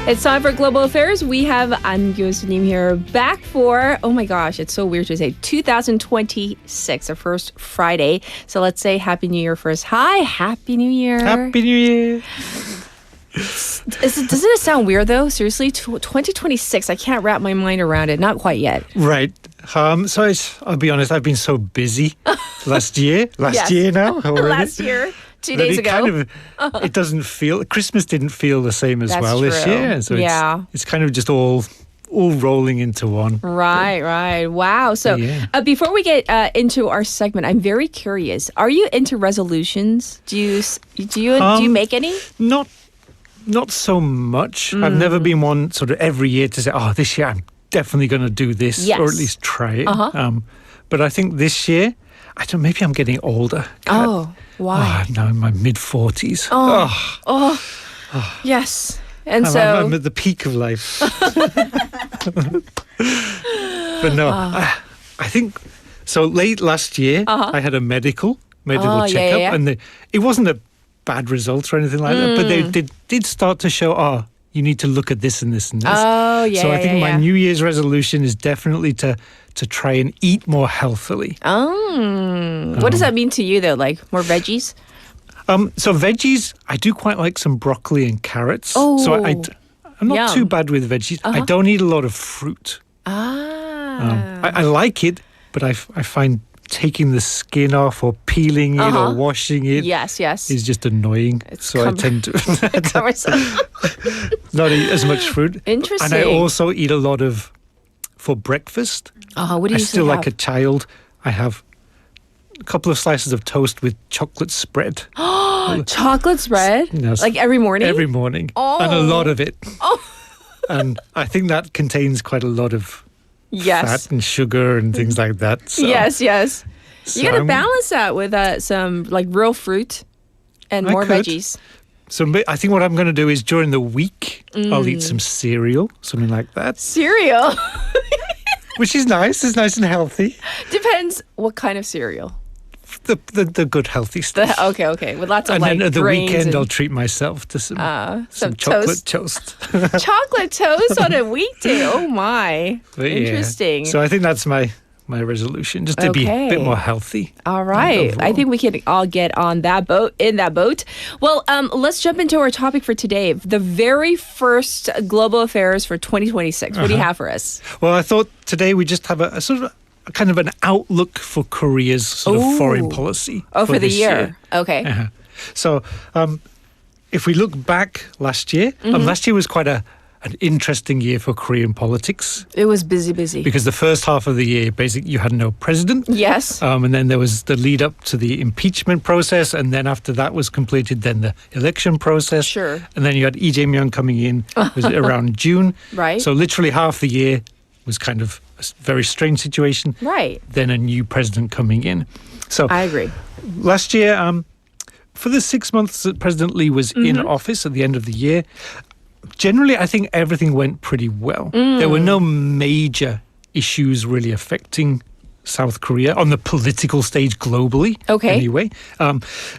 It's time for Global Affairs. We have 안교수님 here back for, oh my gosh, it's so weird to say, 2026, the first Friday. So let's say Happy New Year first. Hi, Happy New Year. Happy New Year. Doesn't it sound weird though? Seriously, 2026, I can't wrap my mind around it. Not quite yet. Right. So I'll be honest, I've been so busy last year. Yes. Year now. Already. Last year. 2 days ago. Kind of, it doesn't feel, Christmas didn't feel the same as That's well this true. year. So Yeah. it's kind of just all rolling into one. Right. Wow. So before we get into our segment, I'm very curious. Are you into resolutions? Do you make any? Not so much. I've never been one sort of every year to say, oh, this year I'm definitely going to do this, Yes. or at least try it. But I think this year, maybe I'm getting older. Oh, why? I'm now in my mid-40s. Oh. Yes. And I'm at the peak of life. But no, I think, so late last year, I had a medical checkup, and it wasn't a bad result or anything like that, but they did start to show, you need to look at this and this and this. Oh, yeah. So I think my New Year's resolution is definitely to try and eat more healthily. What does that mean to you though? Like more veggies? So veggies, I do quite like some broccoli and carrots. Oh, so I'm not yum. too bad with veggies. I don't eat a lot of fruit. I like it, but I find taking the skin off or peeling it or washing it yes. is just annoying. I tend to not eat as much fruit. Interesting. And I also eat a lot of, for breakfast. What do you still have? like a child. I have a couple of slices of toast with chocolate spread. Chocolate spread? Yes. Like every morning? Every morning. And a lot of it. And I think that contains quite a lot of fat and sugar and things like that. So, Yes. so You got to balance that with some like real fruit and more veggies. So I think what I'm going to do is during the week, I'll eat some cereal, something like that. Cereal? Which is nice. It's nice and healthy. Depends what kind of cereal. The good healthy stuff. Okay. With lots of and like then at the grains weekend, and I'll treat myself to some chocolate toast. Chocolate toast on a weekday. Oh my. But interesting. So I think that's my resolution, just to be a bit more healthy. All right. I think we can all get on that boat, Well, let's jump into our topic for today. The very first global affairs for 2026. What do you have for us? Well, I thought today we just have a sort of a kind of an outlook for Korea's sort of foreign policy. For the year. Okay. So if we look back last year, last year was quite an interesting year for Korean politics. It was busy. Because the first half of the year, basically, you had no president. Yes. And then there was the lead up to the impeachment process. And then after that was completed, then the election process. Sure. And then you had Lee Jae-myung coming in was around June. Right. So literally half the year was kind of a very strange situation. Right. Then a new president coming in. So I agree. Last year, for the 6 months that President Lee was in office at the end of the year, generally, I think everything went pretty well. There were no major issues really affecting South Korea on the political stage globally. Okay. Anyway,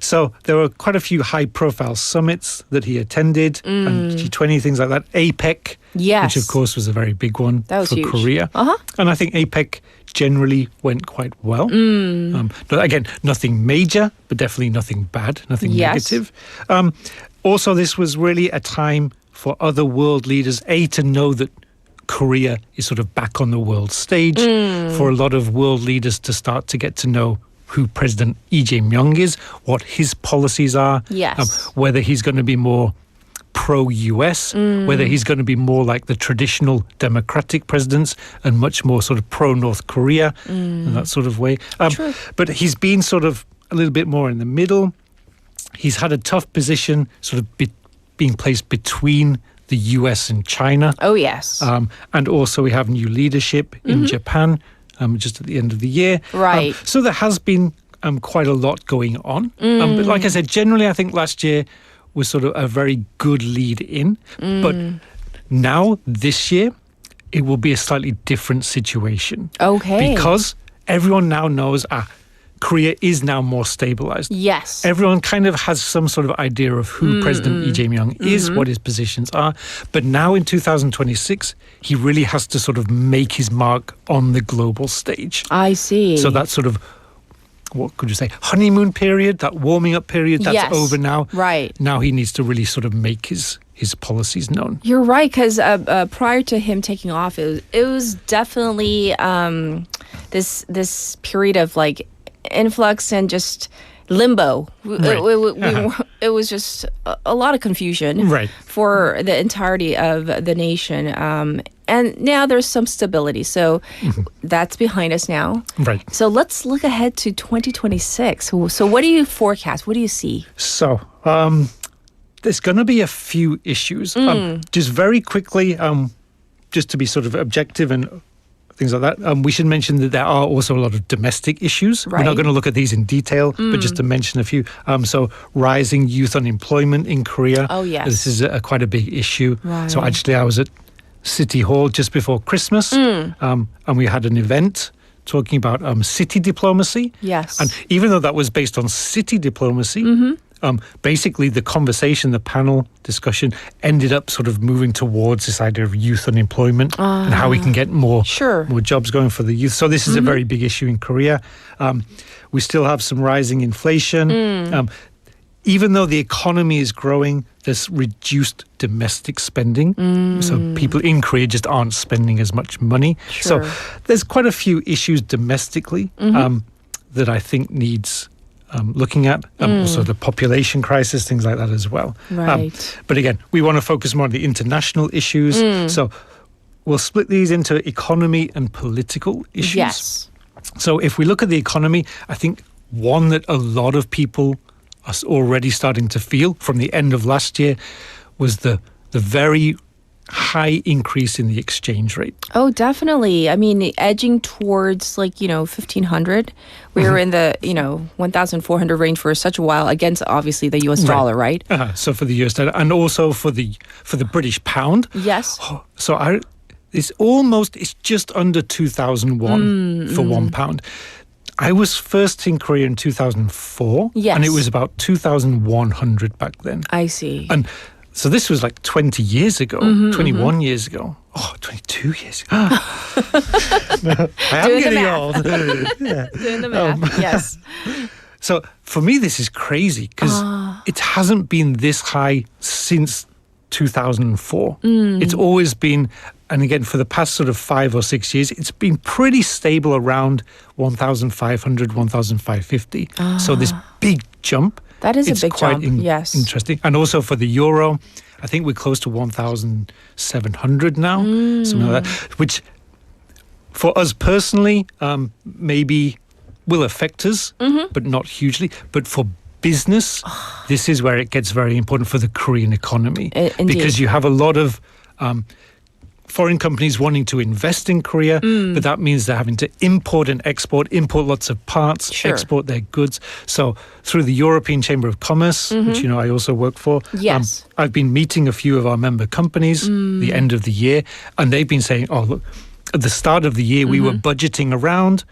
so there were quite a few high-profile summits that he attended, and G20, things like that. APEC, yes, which of course was a very big one that was for huge. Korea. And I think APEC generally went quite well. Again, nothing major, but definitely nothing bad, nothing negative. Also, this was really a time for other world leaders, to know that Korea is sort of back on the world stage, for a lot of world leaders to start to get to know who President Lee Jae-myung is, what his policies are, whether he's going to be more pro-US, whether he's going to be more like the traditional democratic presidents and much more sort of pro-North Korea in that sort of way. But he's been sort of a little bit more in the middle. He's had a tough position, sort of being placed between the US and China. Oh, yes. And also we have new leadership in Japan just at the end of the year. Right. So there has been quite a lot going on. But like I said, generally I think last year was sort of a very good lead in. But now, this year, it will be a slightly different situation. Okay. Because everyone now knows, Korea is now more stabilized. Yes. Everyone kind of has some sort of idea of who President Lee Jae-myung is, what his positions are. But now in 2026, he really has to sort of make his mark on the global stage. I see. So that sort of, what could you say, honeymoon period, that warming up period, that's over now. Right. Now he needs to really sort of make his policies known. You're right, because prior to him taking off, it was definitely this period of like influx and just limbo. It was just a lot of confusion for the entirety of the nation. And now there's some stability. So that's behind us now. Right. So let's look ahead to 2026. So what do you forecast? What do you see? So there's going to be a few issues. Just very quickly, just to be sort of objective and things like that, we should mention that there are also a lot of domestic issues. We're not going to look at these in detail, but just to mention a few. So rising youth unemployment in Korea. Oh, yes. This is quite a big issue. Right. So actually I was at City Hall just before Christmas, and we had an event talking about city diplomacy. Yes. And even though that was based on city diplomacy, basically the conversation, the panel discussion ended up sort of moving towards this idea of youth unemployment and how we can get more jobs going for the youth. So this is a very big issue in Korea. We still have some rising inflation. Even though the economy is growing, there's reduced domestic spending. So people in Korea just aren't spending as much money. So there's quite a few issues domestically that I think needs looking at. Also the population crisis, things like that as well. Right. But again, we want to focus more on the international issues. So we'll split these into economy and political issues. Yes. So if we look at the economy, I think one that a lot of people are already starting to feel from the end of last year was the very high increase in the exchange rate. Oh, definitely. I mean, edging towards 1,500. We were in the 1,400 range for such a while against obviously the U.S. dollar, right? So for the U.S. dollar and also for the British pound. Yes. So it's just under 2,001 for £1. I was first in Korea in 2004, and it was about 2,100 back then. I see. And so this was like 20 years ago, 21 years ago. Oh, 22 years ago. I am getting old. Doing the math, yes. So for me, this is crazy because it hasn't been this high since 2004. It's always been, and again, for the past sort of 5 or 6 years, it's been pretty stable around 1,500, 1,550. So this big jump. That is a big jump, yes. Interesting. And also for the euro, I think we're close to 1,700 now, something like that, which for us personally, maybe will affect us, but not hugely. But for business, this is where it gets very important for the Korean economy. Because you have a lot of foreign companies wanting to invest in Korea, but that means they're having to import lots of parts, export their goods. So through the European Chamber of Commerce, which I also work for, I've been meeting a few of our member companies the end of the year, and they've been saying, oh, look, at the start of the year, we were budgeting around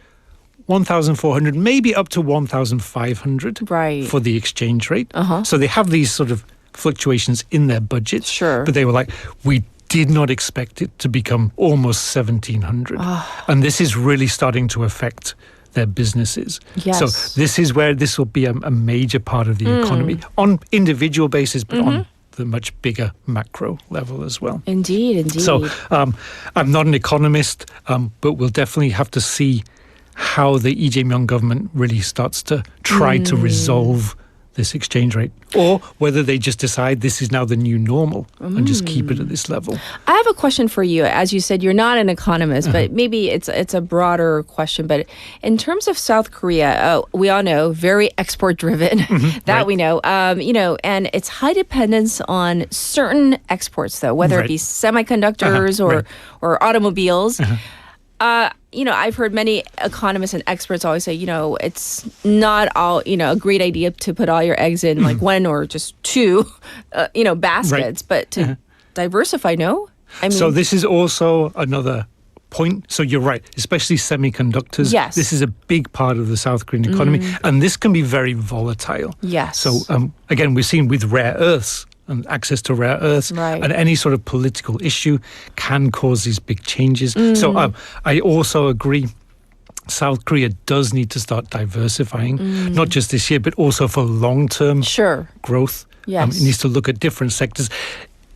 1,400, maybe up to 1,500 for the exchange rate. So they have these sort of fluctuations in their budgets, but they were like, we did not expect it to become almost 1,700. And this is really starting to affect their businesses. Yes. So this is where this will be a major part of the economy on individual basis, but on the much bigger macro level as well. Indeed. So I'm not an economist, but we'll definitely have to see how the Lee Jae-myung government really starts to try to resolve this exchange rate, or whether they just decide this is now the new normal and just keep it at this level. I have a question for you. As you said, you're not an economist, but maybe it's a broader question. But in terms of South Korea, we all know very export driven. We know. And it's high dependence on certain exports, though, whether it be semiconductors or automobiles. I've heard many economists and experts always say, it's not all, a great idea to put all your eggs in like one or just two, baskets, but to diversify, no? So this is also another point. So you're right, especially semiconductors. Yes. This is a big part of the South Korean economy, and this can be very volatile. Yes. So again, we've seen with rare earths and access to rare earths, and any sort of political issue can cause these big changes. So I also agree. South Korea does need to start diversifying, not just this year, but also for long-term growth. Yes. It needs to look at different sectors.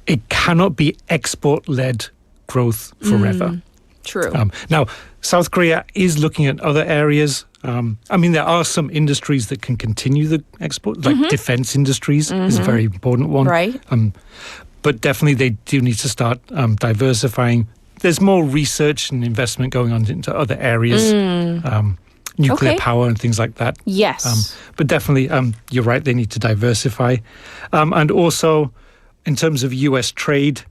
It cannot be export-led growth forever. True. Now, South Korea is looking at other areas. I mean, there are some industries that can continue the export, like defense industries is a very important one. Right. But definitely they do need to start diversifying. There's more research and investment going on into other areas, nuclear power and things like that. Yes. But definitely, you're right, they need to diversify. And also, in terms of US trade,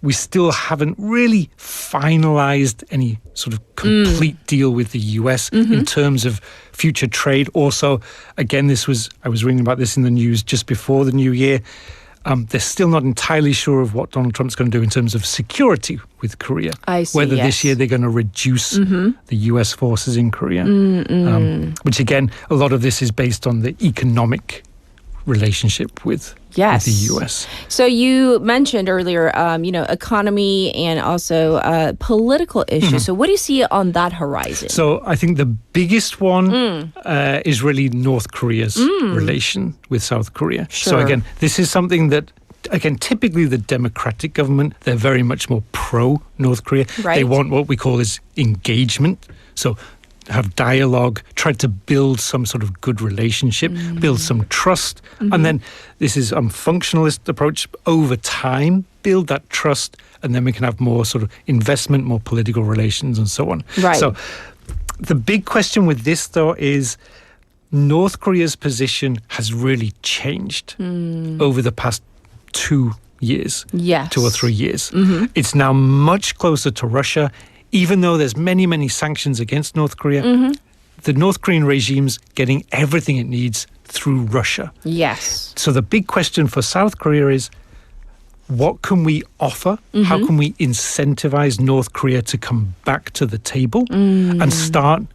we still haven't really finalized any sort of complete deal with the US in terms of future trade. Also, again, I was reading about this in the news just before the new year. They're still not entirely sure of what Donald Trump's going to do in terms of security with Korea. I see, Whether this year they're going to reduce the US forces in Korea. Which again, a lot of this is based on the economic relationship with the US. So you mentioned earlier, economy and also political issues. So what do you see on that horizon? So I think the biggest one is really North Korea's relation with South Korea. So again, this is something that, again, typically the democratic government, they're very much more pro-North Korea. Right. They want what we call is engagement. So have dialogue, try to build some sort of good relationship, build some trust. And then this is functionalist approach. Over time, build that trust, and then we can have more sort of investment, more political relations and so on. Right. So the big question with this, though, is North Korea's position has really changed over the past 2 years, 2 or 3 years. It's now much closer to Russia. Even though there's many, many sanctions against North Korea, the North Korean regime's getting everything it needs through Russia. Yes. So the big question for South Korea is, what can we offer? How can we incentivize North Korea to come back to the table and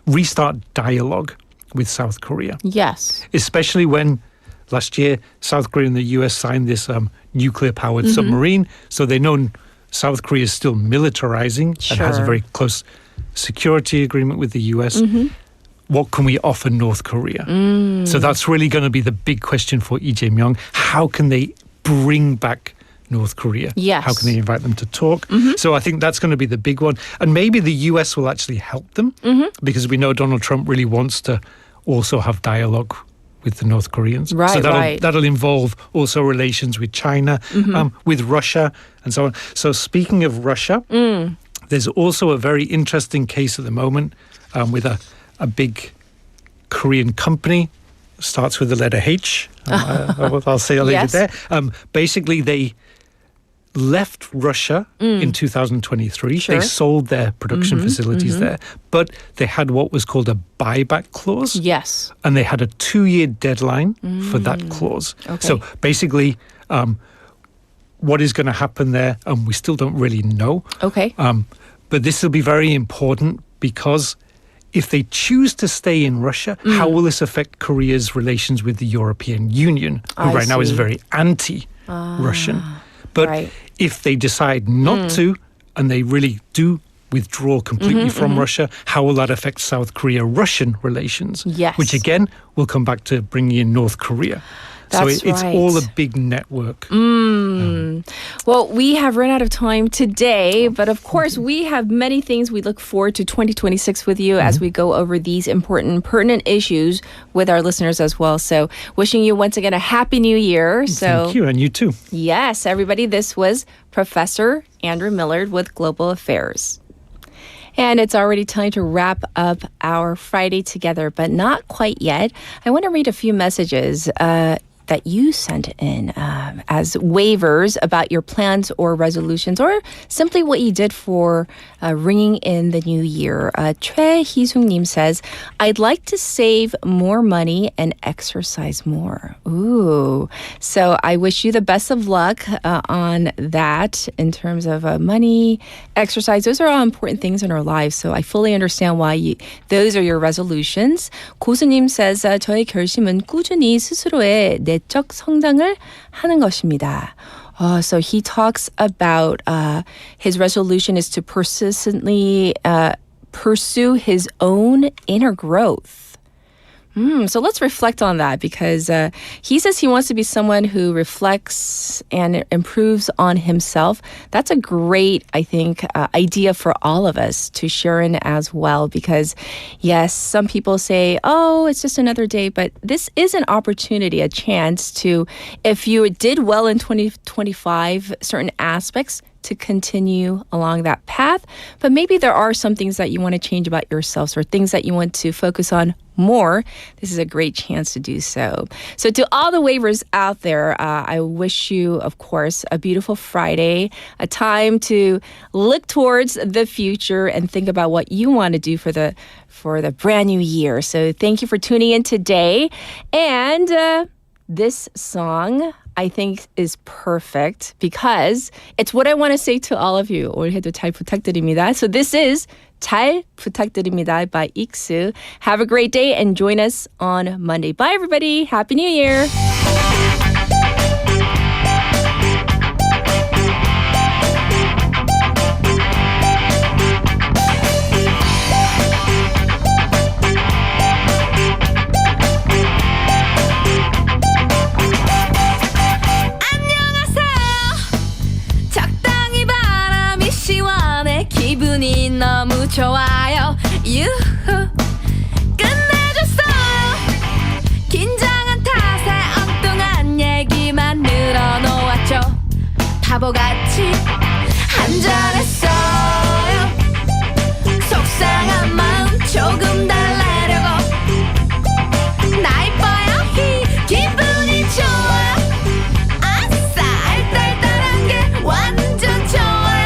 restart dialogue with South Korea? Yes. Especially when last year South Korea and the US signed this nuclear-powered submarine, so they know South Korea is still militarizing and has a very close security agreement with the US. What can we offer North Korea? So that's really going to be the big question for Lee Jae-myung. How can they bring back North Korea? Yes. How can they invite them to talk? So I think that's going to be the big one. And maybe the US will actually help them because we know Donald Trump really wants to also have dialogue with the North Koreans. Right, so right. that'll involve also relations with China, with Russia, and so on. So speaking of Russia, there's also a very interesting case at the moment with a big Korean company. Starts with the letter H. I'll say I'll leave it there. Basically, they left Russia in 2023. They sold their production facilities there, but they had what was called a buyback clause. Yes. And they had a 2-year deadline for that clause. Okay. So basically, what is going to happen there, we still don't really know. Okay. But this will be very important because if they choose to stay in Russia, how will this affect Korea's relations with the European Union, who right now is very anti-Russian? But if they decide not to, and they really do withdraw completely from Russia, how will that affect South Korea-Russian relations? Yes. Which again will come back to bringing in North Korea. That's so it's all a big network. Well, we have run out of time today, but of course we have many things we look forward to 2026 with you as we go over these important, pertinent issues with our listeners as well. So wishing you once again a happy new year. Thank you, and you too. Yes, everybody, this was Professor Andrew Millard with Global Affairs. And it's already time to wrap up our Friday together, but not quite yet. I want to read a few messages. that you sent in as waivers about your plans or resolutions, or simply what you did for ringing in the new year. 최희숙님 says, I'd like to save more money and exercise more. Ooh. So I wish you the best of luck on that in terms of money, exercise. Those are all important things in our lives. So I fully understand why those are your resolutions. 고수님 says, 저의 결심은 꾸준히 스스로의 내적 성장을 하는 것입니다. So he talks about his resolution is to persistently pursue his own inner growth. So let's reflect on that because he says he wants to be someone who reflects and improves on himself. That's a great, I think, idea for all of us to share in as well because, yes, some people say, oh, it's just another day, but this is an opportunity, a chance to, if you did well in 2025, certain aspects, to continue along that path. But maybe there are some things that you want to change about yourselves or things that you want to focus on more. This is a great chance to do so. So to all the waivers out there, I wish you, of course, a beautiful Friday, a time to look towards the future and think about what you want to do for the brand new year. So thank you for tuning in today. And this song, I think, is perfect because it's what I want to say to all of you. 올해도 잘 부탁드립니다. So this is 잘 부탁드립니다 by 익수. Have a great day and join us on Monday. Bye, everybody. Happy New Year. 기분이 너무 좋아요. 유후 끝내줬어요. 긴장한 탓에 엉뚱한 얘기만 늘어놓았죠. 바보같이 한잔했어요. 속상한 마음 조금 달래려고 나 이뻐요 기분이 좋아요. 아싸 알딸딸한 게 완전 좋아요.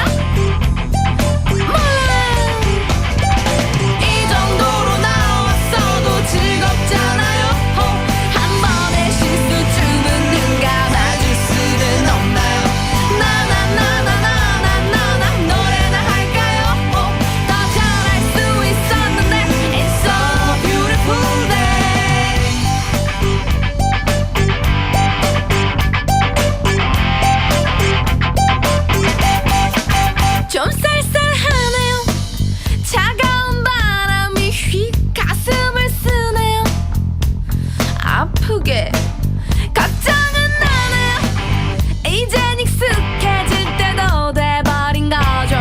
좀 쌀쌀하네요. 차가운 바람이 휙 가슴을 쓰네요. 아프게 걱정은 나네요. 이젠 익숙해질 때도 돼버린 거죠.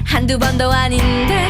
한두 번도 아닌데